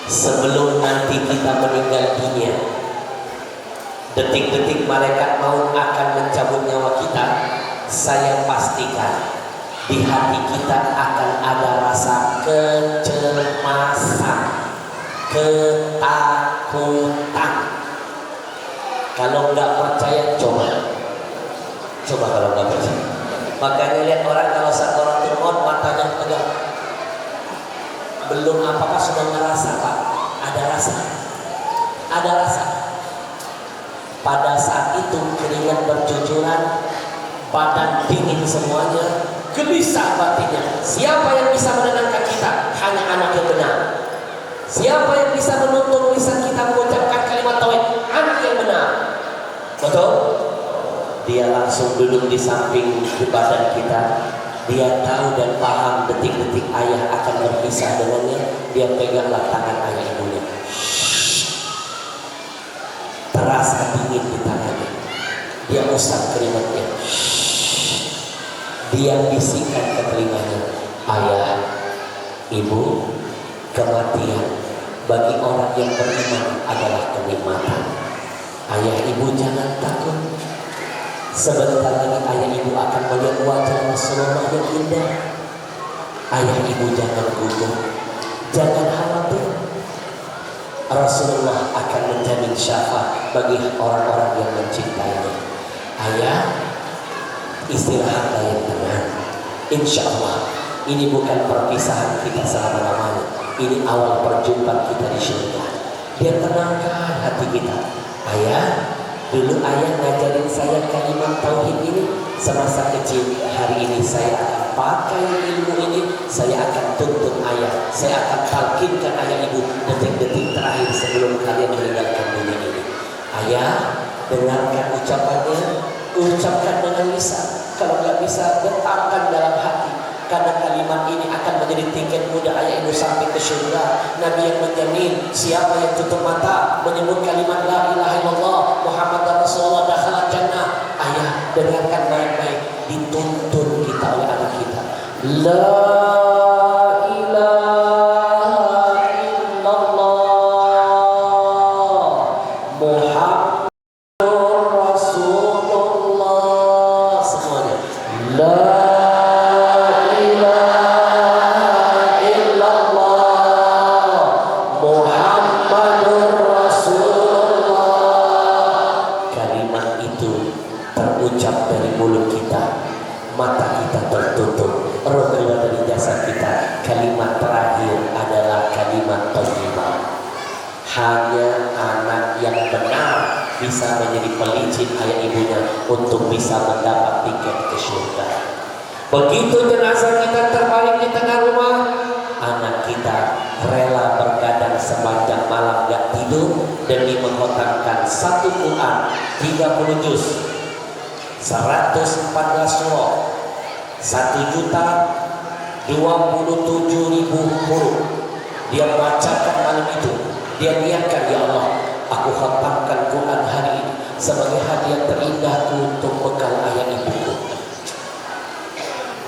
Sebelum nanti kita meninggal dunia, detik-detik malaikat maut akan mencabut nyawa kita, saya pastikan di hati kita akan ada rasa kecemasan, ketakutan. Kalau nggak percaya, coba kalau nggak percaya. Makanya lihat orang kalau saat orang maut matanya tegang. Belum apakah sudah merasa Pak? Ada rasa. Pada saat itu keringat bercucuran, badan dingin semuanya, gelisah batinnya. Siapa yang bisa menenangkan kita? Hanya anak yang benar. Siapa yang bisa menuntun lisan kita mengucapkan kalimat tauhid? Anak yang benar. Betul? Dia langsung duduk di samping di badan kita. Dia tahu dan paham detik-detik ayah akan berpisah dengannya. Dia peganglah tangan ayah ibunya. Terasa dingin di tangannya. Dia usap keringatnya. Dia bisikkan ke telinganya, ayah, ibu, kematian bagi orang yang beriman adalah kenikmatan. Ayah ibu jangan takut. Sebentar lagi ayah ibu akan melihat wajah Rasulullah yang indah. Ayah ibu jangan gugup, jangan khawatir. Rasulullah akan menjamin syafaat bagi orang-orang yang mencintainya. Ayah, istirahatlah yang tenang. Insya Allah ini bukan perpisahan kita selama-lamanya. Ini awal perjumpaan kita di surga. Dia tenangkan hati kita. Ayah, dulu ayah ngajarin saya kalimat tauhid ini semasa kecil. Hari ini saya akan pakai ilmu ini. Saya akan tuntun ayah. Saya akan talkinkan ayah ibu detik-detik terakhir sebelum kalian meninggalkan dunia ini. Ayah, dengarkan ucapannya, ucapkan dengan lisan. Kalau nggak bisa, letakkan dalam hati. Karena kalimat ini akan menjadi tiket muda ayah ibu sampai ke surga. Nabi yang menjamin siapa yang tutup mata menyebut kalimat la ilaha illallah Muhammad Rasulullah dakhala jannah. Ayah, dengarkan baik-baik, dituntun kita oleh anak kita. La ilaha illallah Muhammadur Rasulullah. Semuanya la terucap dari mulut kita, mata kita tertutup, roh keluar dari jasad kita. Kalimat terakhir adalah kalimat thayyibah. Hanya anak anak yang benar bisa menjadi pelicin ayah ibunya untuk bisa mendapat tiket ke surga. Begitu jenazah kita terbaring di tengah rumah, anak kita rela bergadang sepanjang malam gak tidur demi mengkhatamkan satu Quran 30 juz, 114 surah, 1.027.000 huruf. Dia bacakan malam itu. Dia niatkan, ya Allah, aku khatamkan Quran hari ini sebagai hadiah terindahku untuk bekal ayah ibuku.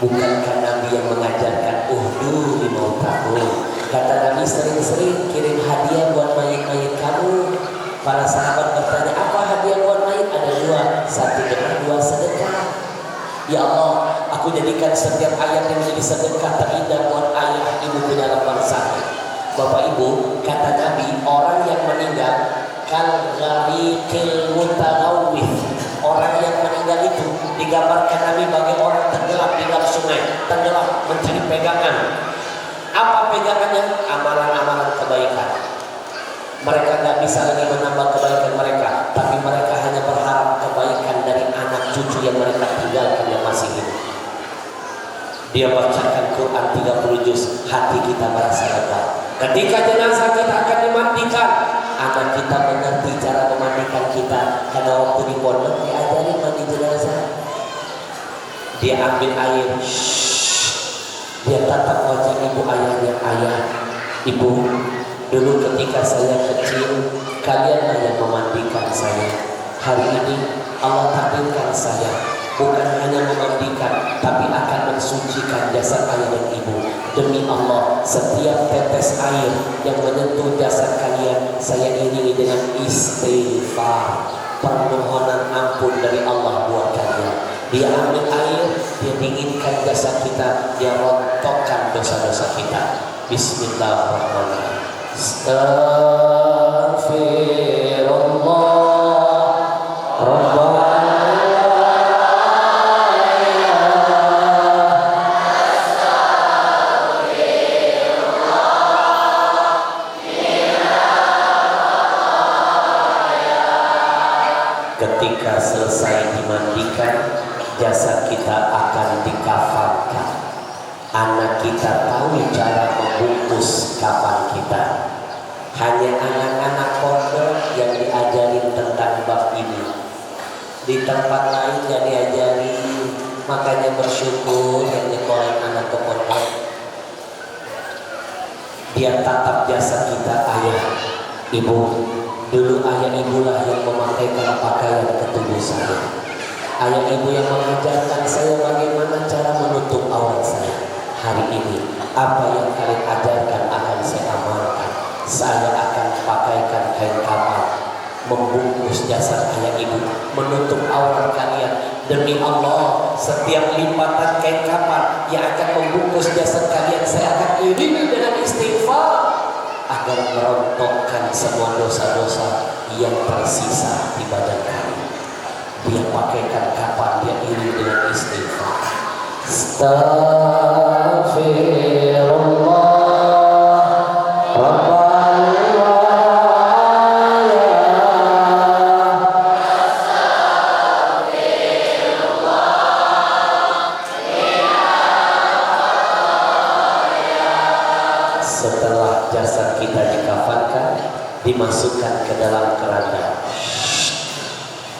Bukankah Nabi yang mengajarkan uhdu di mautaku? Kata Nabi, sering-sering kirim hadiah buat mayit-mayit kamu. Para sahabat bertanya, apa hadiah buat mayit? Ada dua, satu dengan dua sedekah. Ya Allah, aku jadikan setiap ayat yang menjadi sedekah terindah buat ayah ibuku dalam bangsa. Bapak Ibu, kata Nabi, orang yang meninggal kal ghariqil mutaghawwith. Orang yang meninggal itu digambarkan Nabi bagi orang tenggelam di dalam sungai, tenggelam mencari pegangan. Apa pegangannya? Amalan-amalan kebaikan. Mereka tidak bisa lagi menambah kebaikan mereka, tapi mereka hanya berharap kebaikan dari anak cucu yang mereka tinggalkan yang masih hidup. Dia bacakan Quran 30 juz, hati kita merasa lega. Ketika jenazah kita akan dimandikan, anak kita mengerti cara memandikan kita, karena waktu di pondok diajari mandi jenazah. Dia ambil air, dia tatap wajah ibu ayahnya. Ayah, ibu, dulu ketika saya kecil, kalianlah yang memandikan saya. Hari ini Allah takdirkan saya bukan hanya memandikan, tapi akan mensucikan jasad ayah dan ibu. Demi Allah, setiap tetes air yang menyentuh jasad kalian, saya iringi dengan istighfar, permohonan ampun dari Allah buat kalian. Dia ambil air, dia dinginkan jasad kita, dia rontokkan dosa-dosa kita. Bismillahirrahmanirrahim. Astaghfirullah Rabbana. Ketika selesai dimandikan, jasad kita akan dikafankan. Anak kita tahu cara membungkus kafan kita. Hanya anak-anak pondok yang diajarin tentang bab ini. Di tempat lain yang diajari, makanya bersyukur yang nyekolin anak ke pondok. Dia tatap jasad kita, ayah, ibu. Dulu ayah ibulah yang memakaikan pakaian ke tubuh saya. Ayah ibu yang mengajarkan saya bagaimana cara menutup aurat saya. Hari ini apa yang kalian ajarkan akan saya amalkan. Saya akan pakaikan kain kafan, membungkus jasad ayah ibu, menutup aurat kalian. Demi Allah, setiap lipatan kain kafan yang akan membungkus jasad kalian, saya akan iringi dengan istighfar agar merontokkan semua dosa-dosa yang tersisa di badan kami. Dia pakaikan kafan, dia iringi dengan istighfar. Astaghfirullah Rabbana. Setelah jasad kita dikafankan, dimasukkan ke dalam keranda.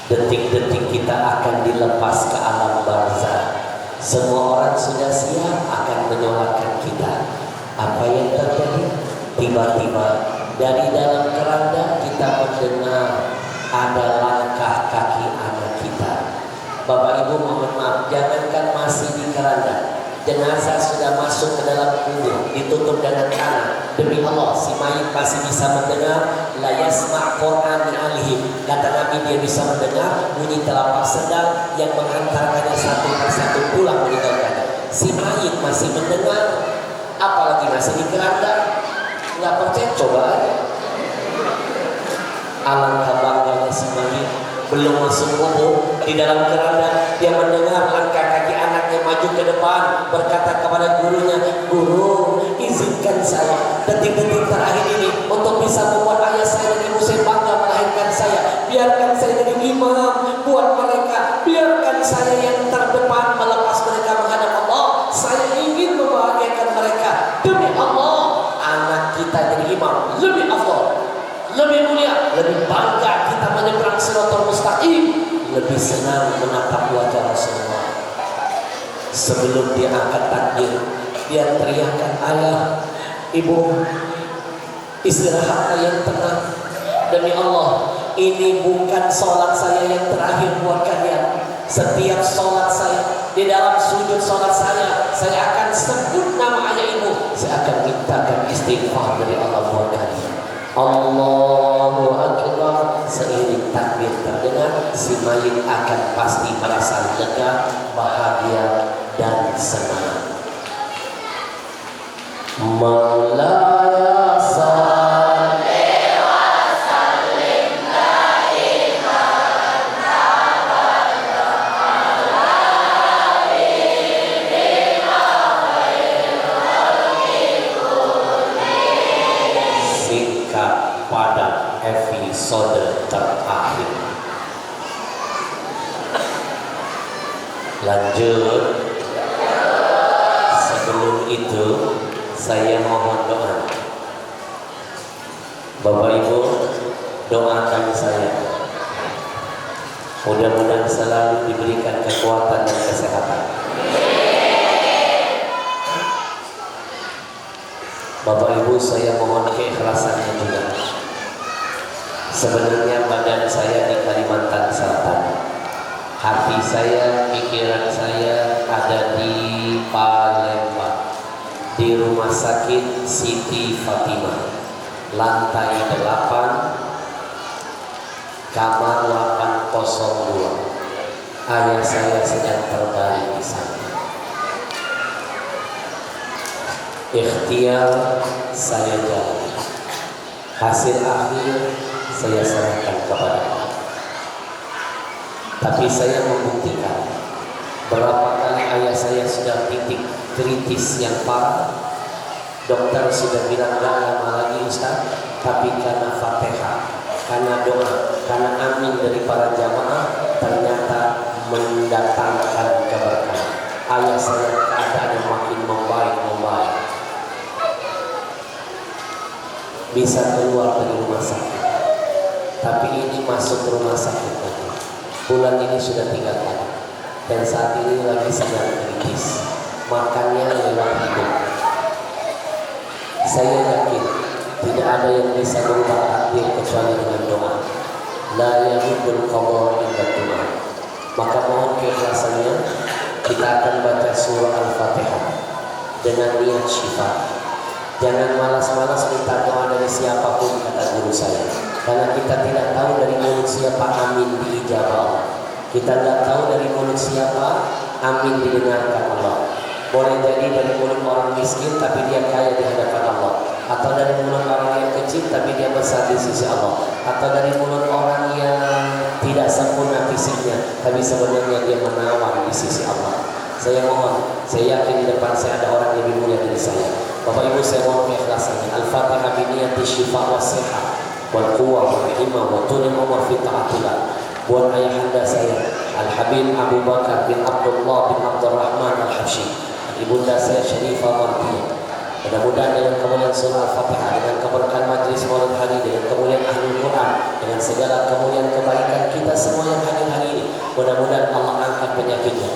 Detik-detik kita akan dilepas ke alam barzah. Semua orang sudah siap akan menyolatkan kita. Apa yang terjadi? Tiba-tiba dari dalam keranda kita mendengar ada langkah kaki anak kita. Bapak Ibu mohon maaf, jangankan masih di keranda, jenazah sudah masuk ke dalam kubur, ditutup dengan tanah. Demi Allah, si mayit masih bisa mendengar la yasma' Qur'an min alihi. Kata Nabi, dia bisa mendengar bunyi telapak sendal yang menghantarkannya satu persatu pulang meninggalkannya. Si mayit masih mendengar, apalagi masih di keranda. Nggak percaya, coba aja. Alangkah bangganya si mayit, belum masuk kubur, di dalam keranda dia mendengar langkah kaki anaknya maju ke depan, berkata kepada gurunya, "Guru, izinkan saya detik-detik terakhir ini untuk bisa membuat ayah saya dan ibu saya bangga melahirkan saya. Biarkan saya jadi imam buat mereka. Biarkan saya yang terdepan melepas mereka menghadap Allah. Saya ingin membahagiakan mereka. Demi Allah, anak kita jadi imam lebih afdal, lebih mulia, lebih bangga kita menyeberang Shiratal Mustaqim, lebih senang menatap wajah Rasulullah. Sebelum dia angkat takbir, dia teriakkan, ayah, ibu, istirahatlah yang tenang. Demi Allah, ini bukan sholat saya yang terakhir buat kalian. Setiap sholat saya, di dalam sujud sholat saya akan sebut nama ayah ibu. Saya akan mintakan istighfar dari Allah buat kalian. Allahu Akbar. Seiring takbir terdengar, si mayit akan pasti merasa lega, bahagia, dan senang. Maulaya salli wa sallim daiman abadan ala habibina khairil khalqi kullihim. Singkat pada episode terakhir. Lanjut. Sebelum itu saya mohon doa. Bapak Ibu, doakan saya. Mudah-mudahan selalu diberikan kekuatan dan kesehatan. Bapak Ibu, saya mohon keikhlasannya juga. Sebenarnya badan saya di Kalimantan Selatan. Hati saya, pikiran saya ada di Palembang, di Rumah Sakit Siti Fatimah, lantai 8, kamar 802. Ayah saya sedang terbaring di sana. Ikhtiar saya jalani. Hasil akhir saya serahkan kepada Allah. Tapi saya membuktikan berapa kali ayah saya sudah titik kritis yang parah. Dokter sudah bilang gak lama lagi Ustaz, tapi karena Fatihah, karena doa, karena amin dari para jamaah, ternyata mendatangkan keberkahan. Ayah saya keadaannya makin membaik. Bisa keluar dari rumah sakit. Tapi ini masuk rumah sakit lagi. Bulan ini sudah 3 kali. Dan saat ini lagi sedang kritis. Makannya lewat hidung. Saya yakin tidak ada yang bisa berubah takdir kecuali dengan doa. La yahibbul qadha illa doa. Maka mohon keikhlasannya, kita akan baca surah Al-Fatihah dengan niat syifa. Jangan malas-malas minta doa dari siapapun, kata guru saya. Karena kita tidak tahu dari mulut siapa amin diijabah. Kita tidak tahu dari mulut siapa amin didengarkan Allah. Boleh jadi dari mulut orang miskin tapi dia kaya di hadapan Allah. Atau dari mulut orang yang kecil tapi dia besar di sisi Allah. Atau dari mulut orang yang tidak sempurna fisiknya tapi sebenarnya dia menawan di sisi Allah. Saya mohon, saya yakin di depan saya ada orang yang lebih mulia dari saya. Bapak Ibu, saya mohon keikhlasannya. Al-Fatihah biniyati syifa wa siha wal quwwah wal himma wa tulil umur fi ta'atillah. Buat ayahanda saya Al-Habib Abu Bakar bin Abdullah bin Abdurrahman Al-Habsyi, ibunda saya Syarifah Martiyah. Mudah-mudahan dengan kemuliaan surah Al-Fatihah, dengan keberkahan majlis maulid hari, dengan kemuliaan ahlul Quran, dengan segala kemuliaan kebaikan kita semua yang hadir hari ini, mudah-mudahan Allah angkat penyakitnya,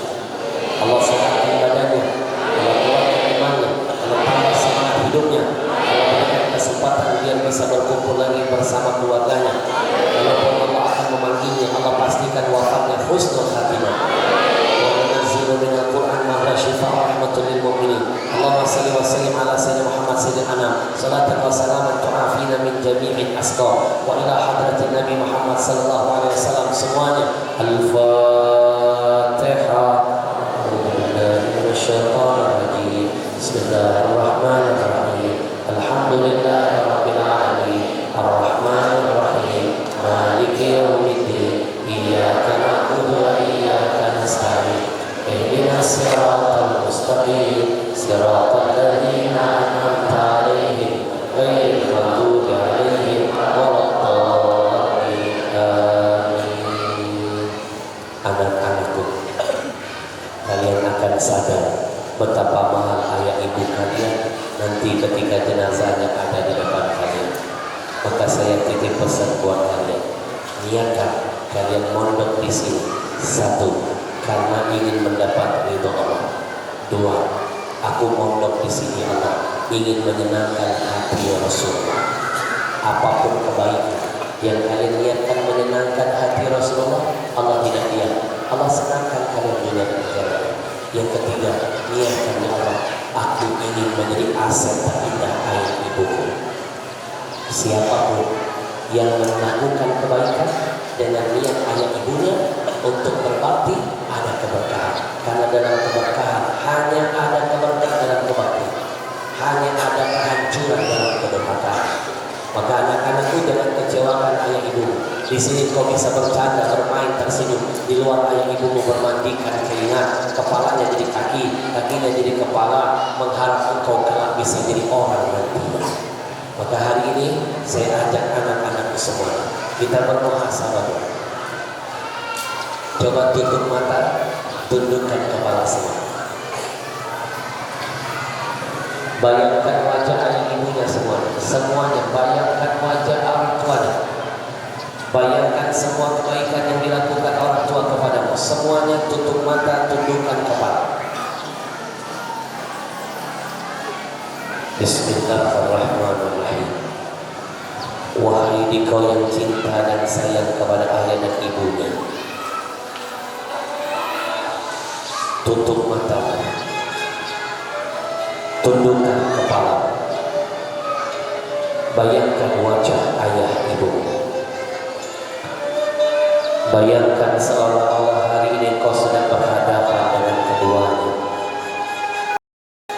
Allah sehatkan badannya, Allah kuatkan imannya, Allah tambah semangat hidupnya, Allah berikan kesempatan biar bisa berkumpul lagi bersama keluarganya. Walaupun Allah akan memanggilnya, Allah pastikan wafatnya husnul khatimah. Wa nunazzilu minal Qur'an ma huwa shifaa'un wa rahmatun lil mu'minin. Allahumma shalli wa sallim ala sayyidina Muhammad sayyidil anam. Salatan wa salaman tu'afina min jami'il asqam wa ila hadratin Nabi Muhammad sallallahu alaihi wasallam semuanya. Al-Fatihah. Bismillahirrahmanirrahim. Alhamdulillahi rabbil alamin. Ar-Rahmanir Rahim. Maliki yaumiddin. Iyyaka na'budu wa iyyaka nasta'in. Ihdinas siratal mustaqim. Siratal ladzina an'amta 'alaihim ghairil maghdubi 'alaihim waladdallin. jenazah yang ada di depan kalian. Maka saya titip pesan buat kalian, niatkan kalian mondok di sini. 1, karena ingin mendapat ridho Allah. 2, aku mondok di sini Allah ingin menyenangkan hati Rasulullah. Apapun kebaikan yang kalian niatkan menyenangkan hati Rasulullah, Allah tidak diam. Allah senangkan kalian dunia dan akhirat. Yang ketiga, niatkan ya Allah, aku ingin menjadi aset terindah ayah ibuku. Siapapun yang melakukan kebaikan dengan niat ayah ibunya untuk berbakti, ada keberkahan. Karena dalam keberkahan hanya ada keberkahan dalam kebaktian, hanya ada kehancuran dalam kedurhakaan. Maka anak-anakku jangan kecewakan ayah ibumu. Di sini kau bisa bercanda, bermain, tersenyum. Di luar ayah ibumu bermandikan keringat, kepalanya jadi kaki, kakinya jadi kepala, mengharap engkau kelak bisa jadi orang nanti. Maka hari ini saya ajak anak-anakku semua, kita bermuhasabah. Coba tutup mata, tundukkan kepala semua. Bayangkan wajah ayah ibunya semuanya. Bayangkan wajah orang tuanya. Bayangkan semua kebaikan yang dilakukan orang tua kepadamu. Semuanya tutup mata, tundukkan kepala. Bismillahirrahmanirrahim. Wahai dikau yang cinta dan sayang kepada ayah dan ibunya, tutup mata, tundukkan kepala. Bayangkan wajah ayah ibu. Bayangkan seolah-olah hari ini kau sedang berhadapan dengan keduanya.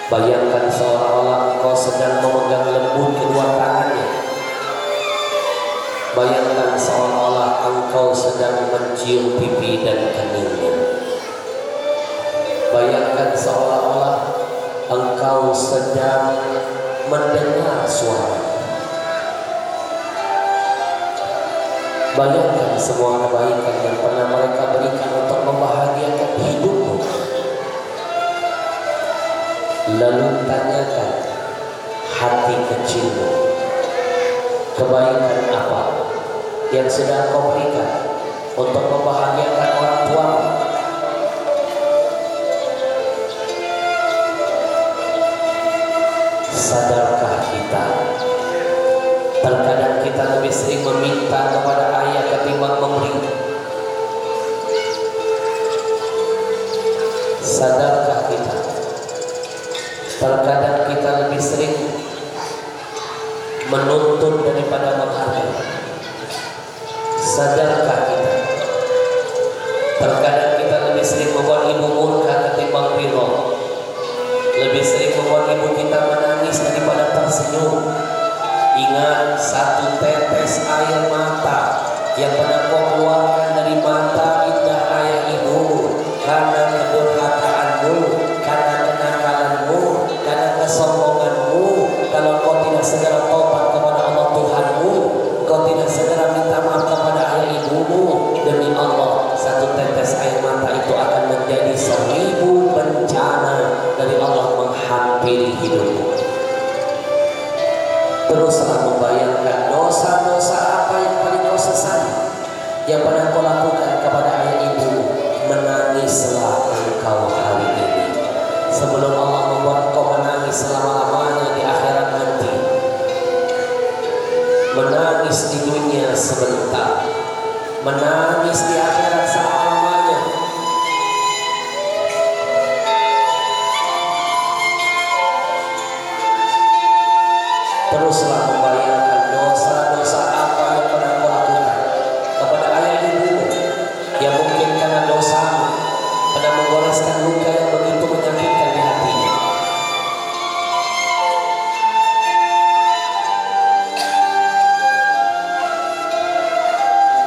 Bayangkan seolah-olah kau sedang memegang lembut kedua tangannya. Bayangkan seolah-olah engkau sedang mencium pipi dan keningnya. Bayangkan seolah-olah engkau sedang mendengar suara. Bayangkan semua kebaikan yang pernah mereka berikan untuk membahagiakan hidupmu. Lalu tanyakan hati kecilmu, kebaikan apa yang sedang kau berikan untuk membahagiakan orang tuamu? Sadarkah kita, terkadang kita lebih sering meminta kepada ayah ketimbang memberi? Sadarkah kita, terkadang kita lebih sering menuntut daripada menghargai? Sadarkah kita, terkadang kita lebih sering membuat ibu murka ketimbang ridho? Lebih sering membuat ibu kita menangis daripada tersenyum. Ingat, 1 tetes air mata yang pernah kau keluarkan dari mata indah ayah ibumu karena kedurhakaanmu, karena kenakalanmu, karena kesombonganmu. Kalau kau tidak segera tobat kepada Allah Tuhanmu, kau tidak segera minta maaf kepada ayah ibumu, demi Allah 1 tetes air mata itu akan menjadi 1000 bencana dari Allah menghampiri hidupmu. Teruslah membayangkan dosa-dosa apa yang paling kau sesali, yang pernah kau lakukan kepada ayah ibu. Menangislah engkau hari ini sebelum Allah membuat kau menangis selama-lamanya di akhirat nanti. Menangis di dunia sebentar, menangis di akhirat selama-lamanya. Teruslah membayangkan dosa-dosa apa yang pernah kau lakukan kepada ayah ibumu, yang mungkin karena dosamu pernah menggoreskan luka yang begitu menyakitkan di hatinya.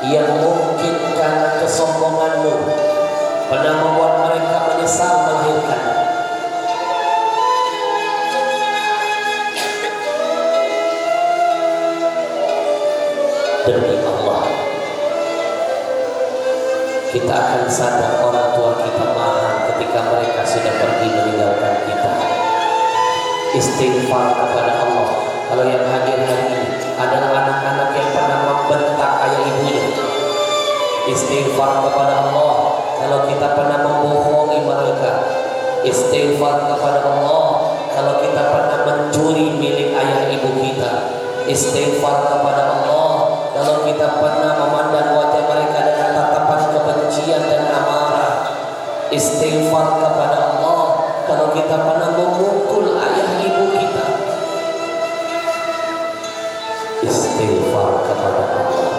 Yang mungkin karena kesombonganmu pernah membuat mereka menyesal melahirkanmu. Demi Allah, kita akan sadar orang tua kita mahal ketika mereka sudah pergi meninggalkan kita. istighfar kepada Allah. Kalau yang hadir hari ini adalah anak-anak yang pernah membentak ayah ibunya, istighfar kepada Allah. Kalau kita pernah membohongi mereka, istighfar kepada Allah. Kalau kita pernah mencuri milik ayah ibu kita, istighfar kepada Allah. Kalau kita pernah memandang wajah mereka dengan tatapan kebencian dan amarah, istighfar kepada Allah. Kalau kita pernah memukul ayah ibu kita, istighfar kepada Allah.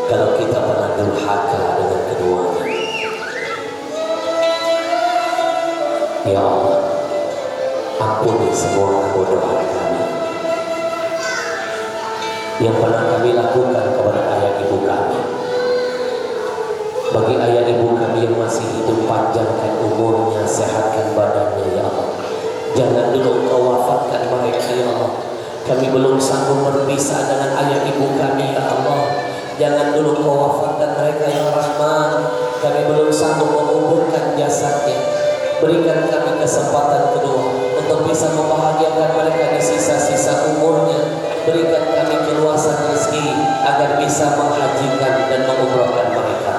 Kalau kita pernah durhaka dengan keduanya, ya Allah, ampuni semua kebodohan kami yang pernah kami lakukan kepada ayah ibu kami. Bagi ayah ibu kami yang masih hidup, panjangkan umurnya, sehatkan badannya ya Allah. Jangan dulu Engkau wafatkan mereka ya Allah. Kami belum sanggup berpisah dengan ayah ibu kami ya Allah. Jangan dulu Engkau wafatkan mereka ya Rahman. Kami belum sanggup menguburkan jasadnya. Berikan kami kesempatan kedua untuk bisa membahagiakan mereka di sisa-sisa umurnya. Berikan kami keluasan rezeki agar bisa menghajikan dan mengumrahkan mereka.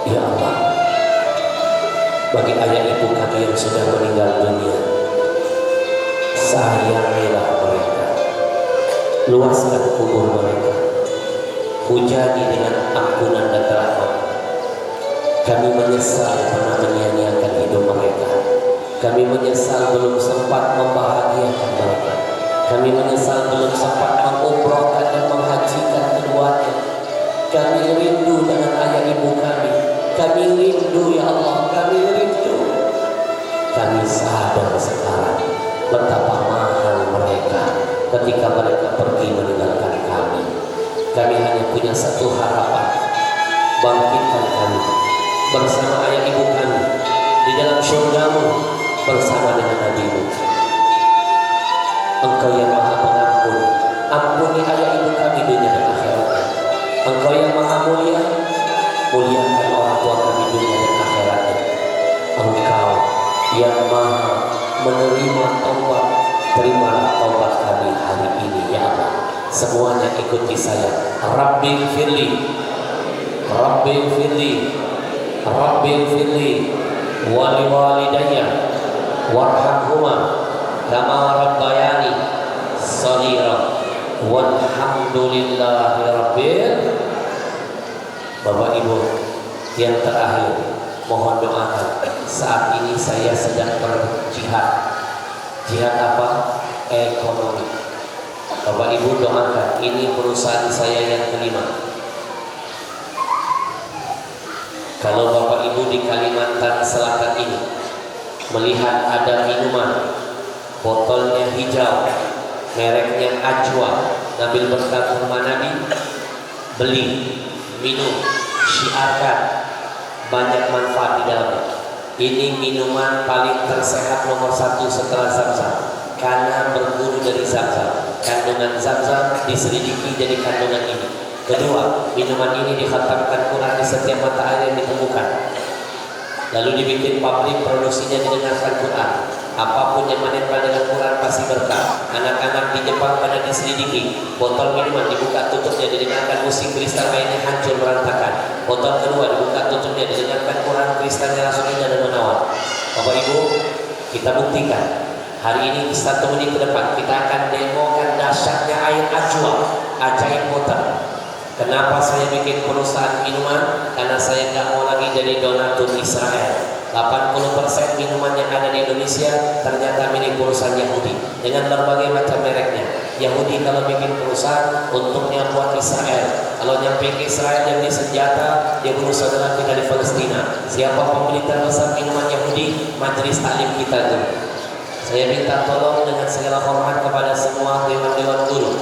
Ya Allah, bagi ayah ibu kami yang sudah meninggal dunia, sayangilah mereka, luaskan kubur mereka, hujani dengan ampunan dan rahmat. Kami menyesal pernah menyia-nyiakan hidup mereka. Kami menyesal belum sempat membahagiakan mereka. Kami menyesal belum sempat mengumrahkan dan menghajikan keduanya. Kami rindu dengan ayah ibu kami. Kami rindu ya Allah, kami rindu. Kami sadar sekarang betapa mahal mereka ketika mereka pergi meninggalkan kami. Kami hanya punya satu harapan, bangkitkan kami bersama ayah ibu kami di dalam syurgamu bersama dengan Nabi-Mu. Engkau yang maha pengampun, ampuni ayah ibu kami dunia dan akhiratnya. Engkau yang maha mulia, muliakan orang tua kami dunia dan akhiratnya. Engkau yang maha menerima taubat, terimalah taubat kami hari ini ya Allah. Semuanya ikuti saya. Rabbil firli, Rabbil firli, Rabbil firli, wali walidayya, warhamhuma kama rabbayani shaghira, walhamdulillahi rabbil. Bapak Ibu yang terakhir, mohon doakan. Saat ini saya sedang berjihad. Jihad apa? Ekonomi. Bapak Ibu doakan, ini perusahaan saya yang kelima. Kalau Bapak Ibu di Kalimantan Selatan ini melihat ada minuman, botolnya hijau, mereknya Ajwa, ngambil berkat rumah Nabi, beli, minum, syiarkan, banyak manfaat di dalamnya. Ini minuman paling tersehat nomor 1 setelah Zam-Zam, karena berguru dari Zam-Zam. Kandungan Zam-Zam diselidiki jadi kandungan ini. Kedua, minuman ini dikhatamkan Quran di setiap mata air yang ditemukan. Lalu dibikin pabrik, produksinya didengarkan Quran. Apapun yang menempel dengan Quran pasti berkah. Anak-anak di Jepang pada diselidiki, botol minuman dibuka tutupnya didengarkan musik, kristal lainnya hancur berantakan. Botol kedua dibuka tutupnya didengarkan Quran, kristalnya langsung indah dan menawan. Bapak Ibu, kita buktikan. Hari ini 1 menit ke depan kita akan demokan dahsyatnya air Ajwa, ajaib water. Kenapa saya bikin perusahaan minuman? Karena saya nggak mau lagi jadi donatur Israel. 80% minuman yang ada di Indonesia ternyata milik perusahaan Yahudi dengan berbagai macam mereknya. Yahudi kalau bikin perusahaan untuknya buat Israel. Kalau nyampe ke Israel dia beli senjata, dia bunuh saudara kita di Palestina. Siapa pembeli terbesar minuman Yahudi? Majelis Taklim kita dulu. Saya minta tolong dengan segala hormat kepada semua dewan-dewan guru.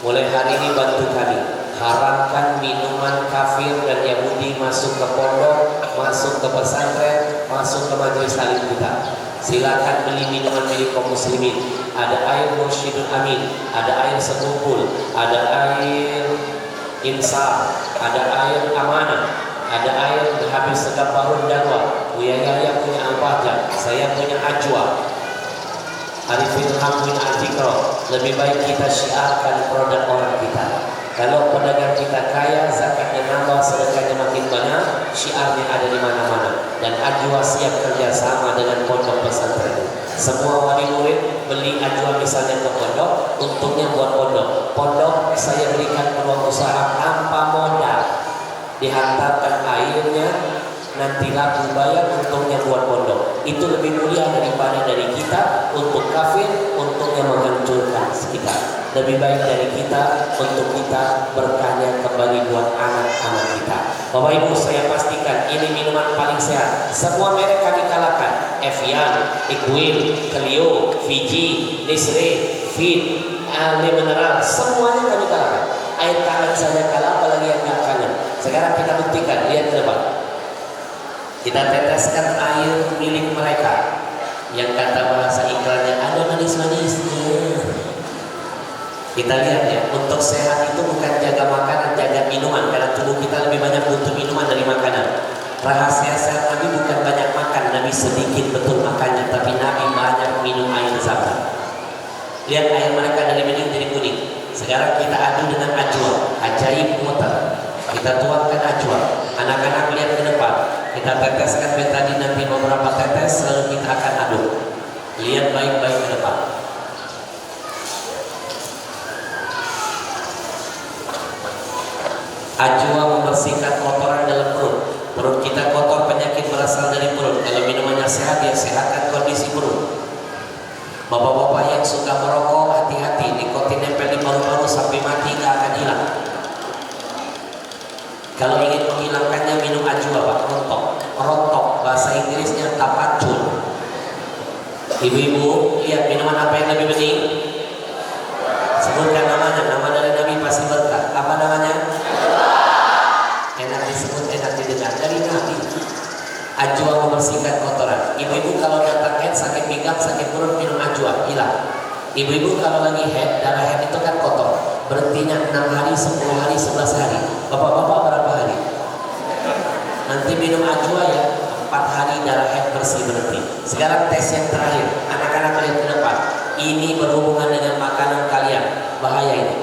Mulai hari ini bantu kami. Haramkan minuman kafir dan Yahudi masuk ke pondok, masuk ke pesantren, masuk ke majelis taklim kita. Silakan beli minuman milik kaum muslimin. Ada air Mursyidul Amin, ada air Setumpul, ada air Insaf, ada air Amanah, ada air Habis Segap Barun Darwa, Buya Yahya punya Al-Bahjah, saya punya Ajwa, Arifin Ham punya Al-Fikro. Lebih baik kita syiarkan produk orang kita. Kalau pedagang kita kaya, zakatnya nambah, sedekahnya makin banyak, syiarnya ada di mana-mana. Dan Ajwa siap kerjasama dengan pondok pesantren. Semua wali murid beli Ajwa misalnya ke pondok, untungnya buat pondok. Pondok saya berikan peluang usaha tanpa modal, dihantarkan airnya, nanti laku bayar, untungnya buat pondok. Itu lebih mulia daripada dari kita untuk kafir, untungnya menghancurkan sekitar. Lebih baik dari kita untuk kita berkahnya kembali buat anak-anak kita. Bapak Ibu, saya pastikan ini minuman paling sehat. Semua merek kami kalahkan. Evian, Equil, Clio, Fiji, Nestle, Fit, Ale Mineral, semuanya kami kalahkan. Air tangan saja kalah, apalagi yang nggak kangen. Sekarang kita buktikan, lihat ke depan. Kita teteskan air milik mereka yang kata bahasa iklannya ada manis-manisnya. Kita lihat ya, untuk sehat itu bukan jaga makanan, jaga minuman, karena tubuh kita lebih banyak butuh minuman dari makanan. Rahasia sehat Nabi bukan banyak makan, Nabi sedikit betul makannya, tapi Nabi banyak minum air zam-zam. Lihat air mereka dari bening jadi kuning. Sekarang kita adu dengan Ajwa, ajaib muter. Kita tuangkan Ajwa, anak-anak lihat ke depan. Kita teteskan betadin nanti beberapa tetes, lalu kita akan aduk. Lihat baik-baik ke depan. Ajwa membersihkan kotoran dalam perut. Perut kita kotor, penyakit berasal dari perut. Kalau minumannya sehat, dia sehatkan kondisi perut. Bapak-bapak yang suka merokok, hati-hati, nikotin nempel di paru-paru sampai mati gak akan hilang. Kalau ingin menghilangkannya, minum Ajwa, Pak. Rontok, bahasa Inggrisnya tapacul. Ibu-ibu, lihat minuman apa yang lebih bening? Sebutkan namanya, nama dari Nabi pasti berkah. Apa namanya? Enak disebut, enak didengar, dari Nabi. Ajwa membersihkan kotoran. Ibu-ibu kalau datang head, sakit pinggang, sakit perut, minum Ajwa, hilang. Ibu-ibu kalau lagi head, darah head itu kan kotor, berhentinya 6 hari, 10 hari, 11 hari. Bapak-bapak berapa hari? Nanti minum Ajwa ya, 4 hari darah head bersih berhenti. Sekarang tes yang terakhir, anak-anak lihat ke depan. Ini berhubungan dengan makanan kalian, bahaya ini.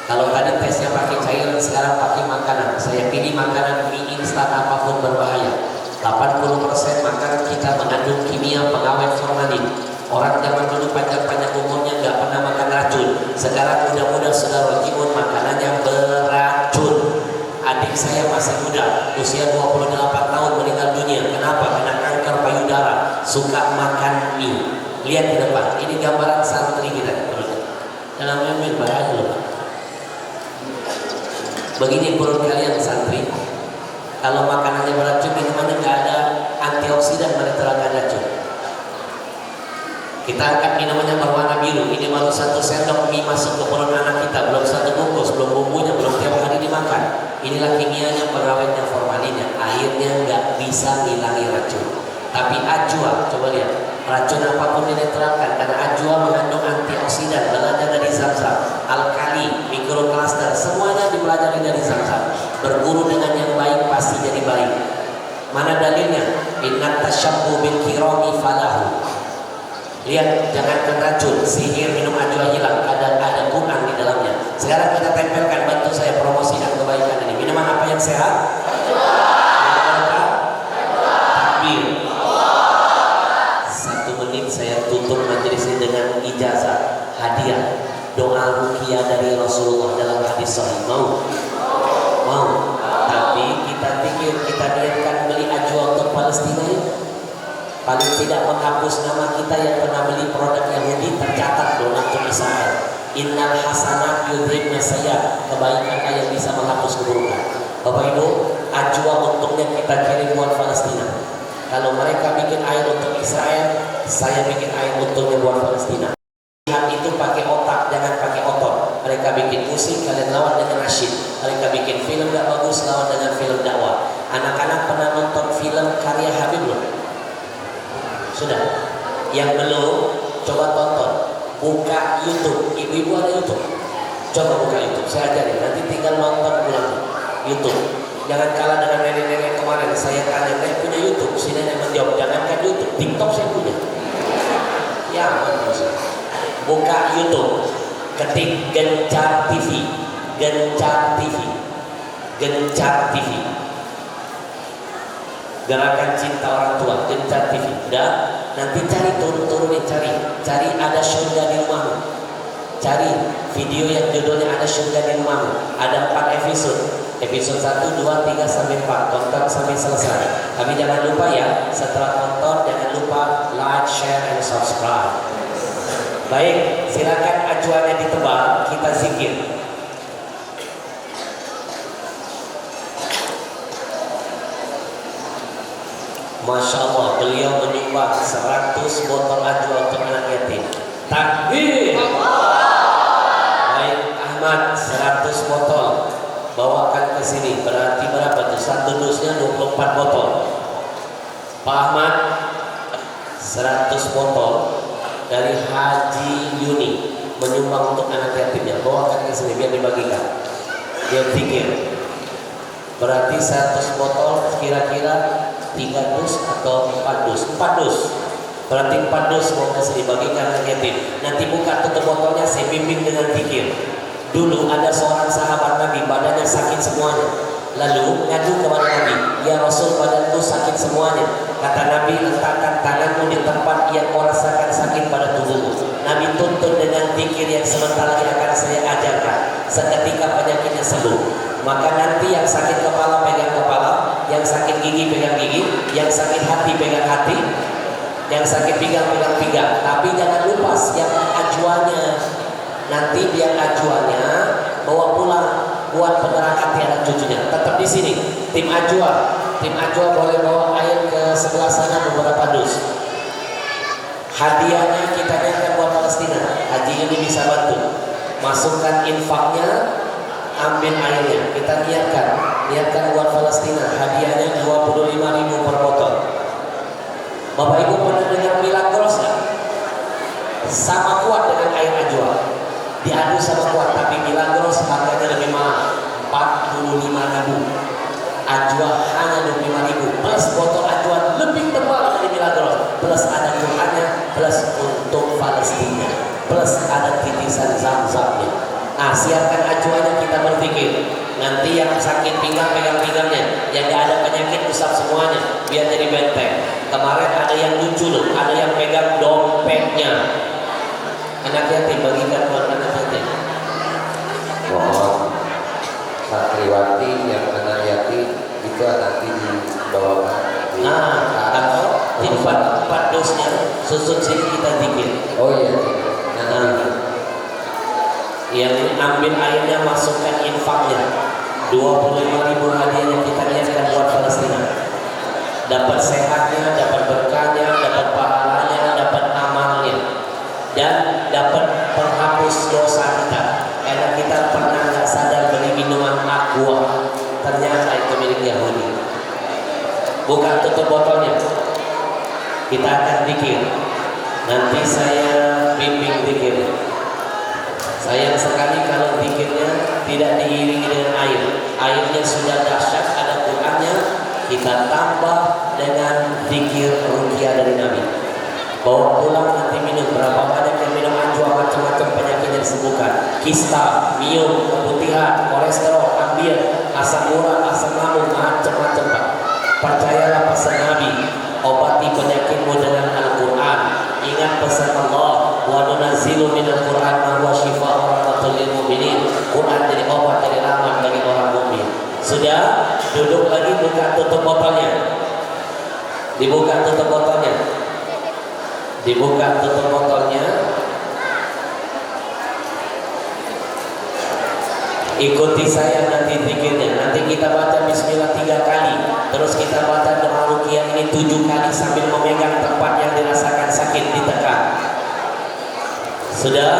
Kalau tadi tesnya pakai cairan, sekarang pakai makanan. Saya pilih makanan mie instan apapun berbahaya. 80% makanan kita mengandung kimia pengawet formalin. Orang zaman dulu panjang-panjang umurnya nggak pernah makan racun. Sekarang muda-muda sudah rojimun, makanannya beracun. Adik saya masih muda, usia 28 tahun meninggal dunia. Kenapa? Karena kanker payudara. Suka makan mie. Lihat di depan, ini gambaran santri kita. Dalam mie bahaya loh. Begini perut kalian santri. Kalau makanannya beracun, minumannya nggak ada antioksidan, menetralkan racun. Kita angkat minumannya berwarna biru. Ini baru 1 sendok mie masuk ke perut anak kita, belum 1 bungkus, belum bumbunya, belum tiap hari dimakan. Inilah kimianya, pengawetnya, formalinnya. Airnya nggak bisa ngilangi racun. Tapi Ajwa, coba lihat, racun apapun dinetralkan karena Ajwa mengandung antioksidan. Belajar dari Zam-Zam, alkali, mikrokluster, semuanya dipelajari dari Zam-Zam. Berguru dengan yang baik pasti jadi baik. Mana dalilnya? Inna tasyabbu bil kirami falahu. Lihat, jangankan racun, sihir, minum Ajwa hilang, ada Quran di dalamnya. Sekarang kita tempelkan, bantu saya promosikan kebaikan ini. Minuman apa yang sehat? Takbir. 1 menit saya tutup majelis ini dengan ijazah, hadiah, doa ruqyah dari Rasulullah dalam hadis sahih. Mau? Tapi kita pikir kita niatkan beli Ajwa untuk Palestina ini. Paling tidak menghapus nama kita yang pernah beli produk Yahudi, tercatat loh untuk Israel. Innal hasanat yudhibna sayyi'at. Kebaikan yang bisa menghapus keburukan. Bapak Ibu, Ajwa untungnya kita kirim buat Palestina. Kalau mereka bikin air untuk Israel, saya bikin air untungnya buat Palestina. Lihat itu pakai otak, jangan pakai otot. Mereka bikin musik, kalian lawan dengan nasyid. Mereka bikin film gak bagus, lawan dengan film dakwah. Anak-anak pernah nonton film karya Habib belum? Sudah? Yang belum, coba tonton. Buka YouTube. Ibu-ibu ada YouTube? Coba buka YouTube, saya ajarin. Nanti tinggal nonton pulang YouTube. Jangan kalah dengan nenek-nenek kemarin. Saya tanya, nenek punya YouTube? Si nenek menjawab, jangankan YouTube, TikTok saya punya. Ya, betul. Buka YouTube, ketik Gencar TV, Gencar TV, Gencar TV. Gerakan Cinta Orang Tua, Gencar TV. Udah, nanti cari turunin cari ada surga di rumahmu. Cari video yang judulnya Ada Surga di Rumahmu. Ada 4 episode. Episode 1, 2, 3 sampai 4. Tonton sampai selesai. Tapi jangan lupa ya, setelah tonton jangan lupa like, share, and subscribe. Baik, silakan acuannya ditebal, kita zikir. Masya Allah, beliau menyumbang 100 botol ajwa untuk anak yatim. Takbir. Baik, Ahmad 100 botol bawakan ke sini. Berarti berapa tuh? Satu dusnya 24 botol. Pak Ahmad 100 botol dari Haji Yuni menyumbang untuk anak yatimnya. Bawakan ke sini biar dibagikan. Dia pikir berarti 100 botol kira-kira 3 dus atau 4 dus? 4 dus. Berarti 4 dus mau kasih dibagikan ke yatim. Nanti buka tutup botolnya, saya bimbing dengan zikir. Dulu ada seorang sahabat Nabi, badannya sakit semuanya. Lalu ngadu kepada Nabi, ya Rasul, badanku sakit semuanya. Kata Nabi, letakkan tanganmu di tempat yang kau rasakan sakit pada tubuhmu. Nabi tuntun dengan zikir yang sebentar lagi akan saya ajarkan. Seketika penyakitnya sembuh. Maka nanti yang sakit kepala pegang kepala, yang sakit gigi pegang gigi, yang sakit hati pegang hati, yang sakit pinggang pegang pinggang. Tapi jangan lupa siapkan ajuannya. Nanti biar ajuannya bawa pulang buat penerang hati anak cucunya. Tetap di sini. Tim ajwa boleh bawa air ke sebelah sana beberapa dus. Hadiahnya kita niatkan buat Palestina. Haji ini bisa bantu. Masukkan infaknya, ambil airnya. Kita niatkan buat Palestina. Hadiahnya 25.000 per botol. Bapak Ibu pernah dengar Milagros nggak? Sama kuat dengan air ajwa, diadu sama kuat, tapi Milagros harganya lebih mahal, 45.000. Ajwa hanya 25.000, plus botol ajwa lebih tebal dari Milagros, plus ada Qurannya, plus untuk Palestina, plus ada titisan zam-zamnya. Nah, siapkan ajuannya, kita berpikir. Nanti yang sakit pinggang pegang pinggangnya, yang gak ada penyakit usap semuanya, biar jadi benteng. Kemarin ada yang lucu loh, ada yang pegang dompetnya. Anak yatim, bagikan buat anak yatim. Mohon santriwati yang anak yatim itu nanti dibawakan. Nah, atau di 4 dosnya susun sini kita zikir. Oh iya. Nah, yang ini ambil airnya, masukkan infaknya. 25.000 hadiahnya kita niatkan buat Palestina. Dapat sehatnya, dapat berkahnya, dapat pahalanya, dapat amalnya, dan dapat penghapus dosa kita. Karena kita pernah nggak sadar beli minuman aqua, ternyata itu milik Yahudi. Bukan tutup botolnya. Kita akan zikir. Nanti saya bimbing zikirnya. Sayang sekali kalau zikirnya tidak diiringi dengan air. Airnya sudah dahsyat, ada Qur'annya, kita tambah dengan zikir ruqyah dari Nabi. Bawa pulang nanti minum. Berapa banyak yang minum ajwa, macam-macam penyakit yang disembuhkan. Kista, miom, keputihan, kolesterol, ambil, asam urat, asam lambung, macam-macam Pak. Percayalah pesan Nabi, obati penyakitmu dengan Al-Quran. Ingat pesan Allah, wa nunazzilu minal Quran ma huwa shifaa'un wa rahmatul lil mu'minin. Quran jadi obat, jadi rahmat bagi orang mukmin. Sudah, duduk lagi, buka tutup botolnya. Dibuka tutup botolnya. Dibuka tutup botolnya. Ikuti saya nanti zikirnya. Nanti kita baca bismillah 3 kali. Terus kita baca doa ruqyah ini 7 kali sambil memegang tempat yang dirasakan sakit, ditekan. Sudah?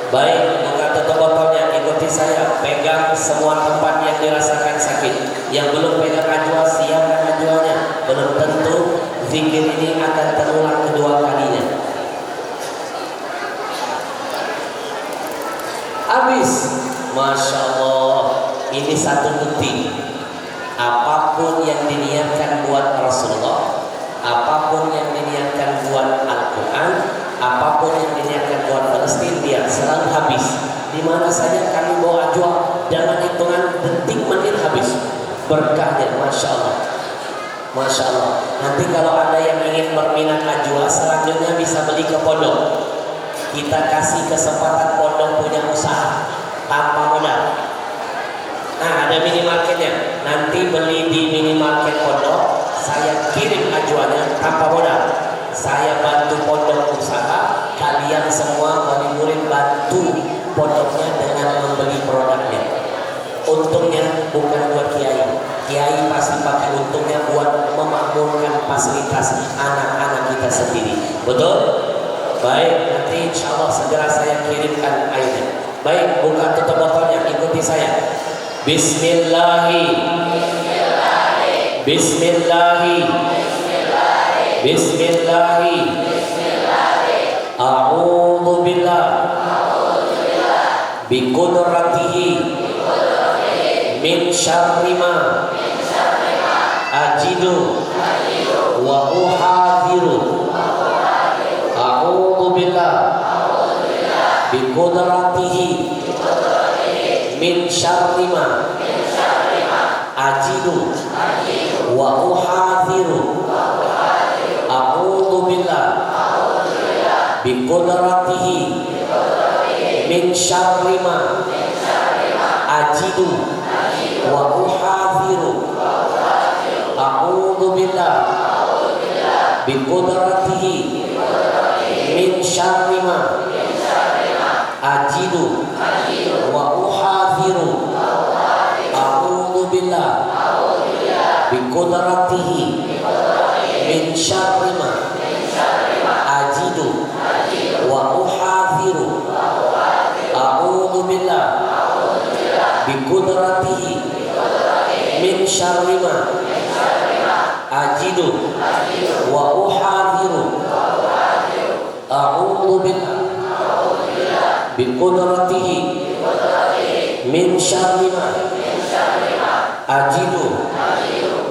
Baik, buka tutup botolnya. Ikuti saya. Pegang semua tempat yang dirasakan sakit. Yang belum pegang ajwa, siapkan ajwanya. Belum tentu zikir ini akan terulang kedua kalinya. Habis. Masya Allah, ini satu bukti apapun yang diniatkan buat Rasulullah, apapun yang diniatkan buat Al-Quran, apapun yang diniatkan buat Palestina, dia selalu habis. Di mana saja kami bawa ajwa, jangan hitungan detik menit habis. Berkahnya, Masya Allah. Masya Allah. Nanti kalau ada yang ingin berminat ajwa, selanjutnya bisa beli ke pondok. Kita kasih kesempatan pondok punya usaha tanpa modal. Nah, ada minimarketnya. Nanti beli di minimarket pondok, saya kirim ajuannya tanpa modal. Saya bantu pondok usaha, kalian semua murid-murid bantu pondoknya dengan membeli produknya. Untungnya bukan buat kiai. Kiai pasti pakai untungnya buat memakmurkan fasilitas anak-anak kita sendiri. Betul? Baik, nanti insya Allah segera saya kirimkan airnya. Baik, buka tutup botolnya, ikuti saya. Bismillahi, Bismillahi, Bismillahi, A'udzu billah, bi qudratihi, min syarri ma ajidu wa uhadiru. A'udzu billah, bi qudratihi, min syarri ma ajidu wa uhadiru. A'udzu billah, bi qudratihi, min syarri ma ajidu wa uhadiru. A'udzu billah, bi qudratihi, min syarri ma ajidu wa uhadiru. A'udzu billah, bi qudratihi, min syarri ma ajidu wa uhadiru. A'udzu billah, bi qudratihi, min syarri ma ajidu wa uhadiru. A'udzu billah, bi qudratihi, min syarri ma ajidu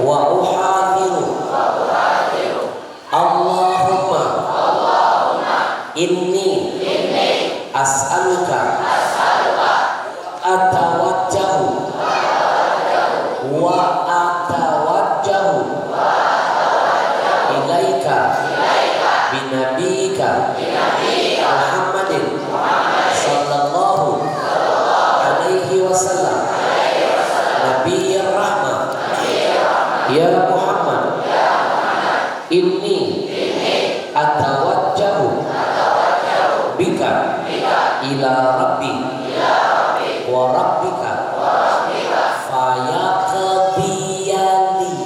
wa uhadiru. Allahumma inni as'aluka atawajjahu wa atawajjahu ilaika binabika Muhammadin sallallahu alaihi wasallam nabiyyir rahmah. Ya Muhammad, inni atawajjahu bika ila rabbi wa rabbika fayaqdiyani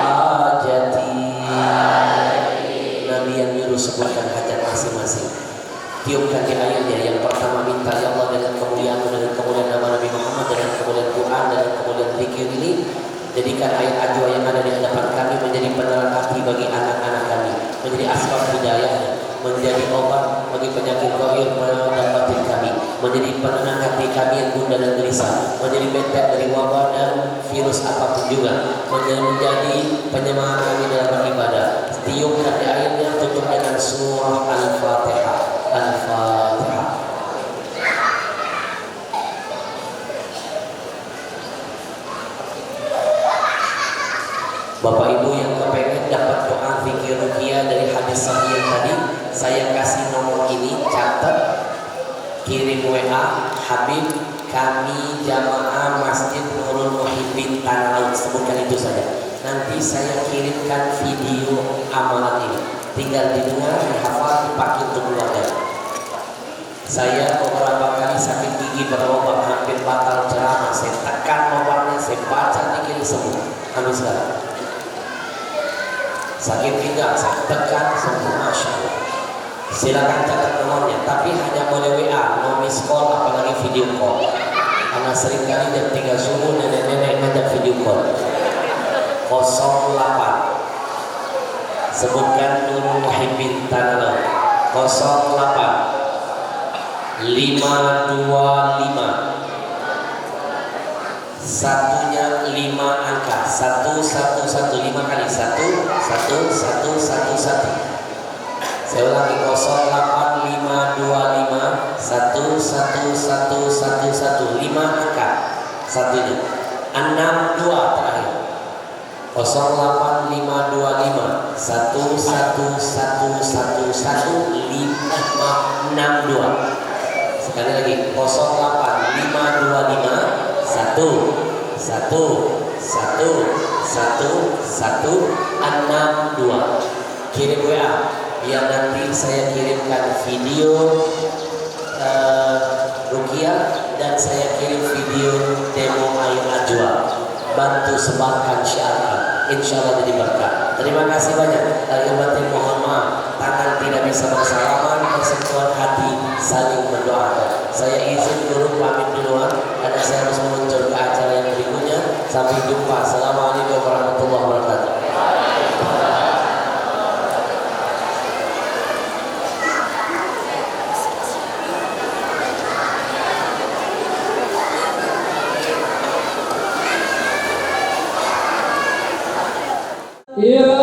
hajati. Nabi yang nyuruh sebutkan hajat masing-masing. Tiupkan di ayatnya. Yang pertama, minta ya Allah dengan kemuliaan, dengan kemuliaan nama Nabi Muhammad, dengan kemuliaan Quran, dengan kemuliaan zikir ini, jadikan ayat ajwa yang ada di hadapan kami menjadi penerang hati bagi anak-anak kami, menjadi asbab hidayahnya, menjadi obat bagi penyakit zahir dan batin kami, menjadi penenang hati kami yang gundah dan gelisah, menjadi benteng dari wabah dan virus apapun juga, menjadi penyemangat kami dalam beribadah. Tiupkan di ayatnya, tutup dengan surah Al-Fatihah. Al-Fatihah. Bapak Ibu yang kepengen dapat doa zikir ruqyah dari hadis sahih yang tadi, saya kasih nomor ini, catat, kirim WA Habib kami jamaah Masjid Nurul Muhibbin Tanah Laut, sebutkan itu saja. Nanti saya kirimkan video amalan ini, tinggal didengar, dihafal, dipakai untuk keluarga. Saya beberapa kali sakit gigi berobat, hampir batal ceramah, saya tekan obatnya, saya baca dikit sembuh, habis sekarang. Sakit pinggang, saya tekan sembuh, Masya Allah. Silakan catat nomornya, tapi hanya boleh WA, no miss call, apalagi video call. Karena seringkali jam 3 subuh nenek-nenek ngajak video call. 08, sebutkan Nurul Muhibbin Tanah Laut. 08 525 19 Satunya 5 angka. 111 5 kali. 11111. Saya ulangi 08525 11111 5 angka. Satunya 62 terakhir. 08525 11111 562. Sekali lagi 08525 1111162. Kirim WA biar nanti saya kirimkan video ruqyah dan saya kirim video demo air ajwa. Bantu sebarkan syiar, insya Allah jadi berkah. Terima kasih banyak. Lahir batin mohon maaf, tangan tidak bisa bersalaman, persentuhan hati saling mendoakan. Saya izin guru pamit duluan karena saya harus meluncur ke acara yang berikutnya. Sampai jumpa. Assalamualaikum warahmatullahi wabarakatuh. Ya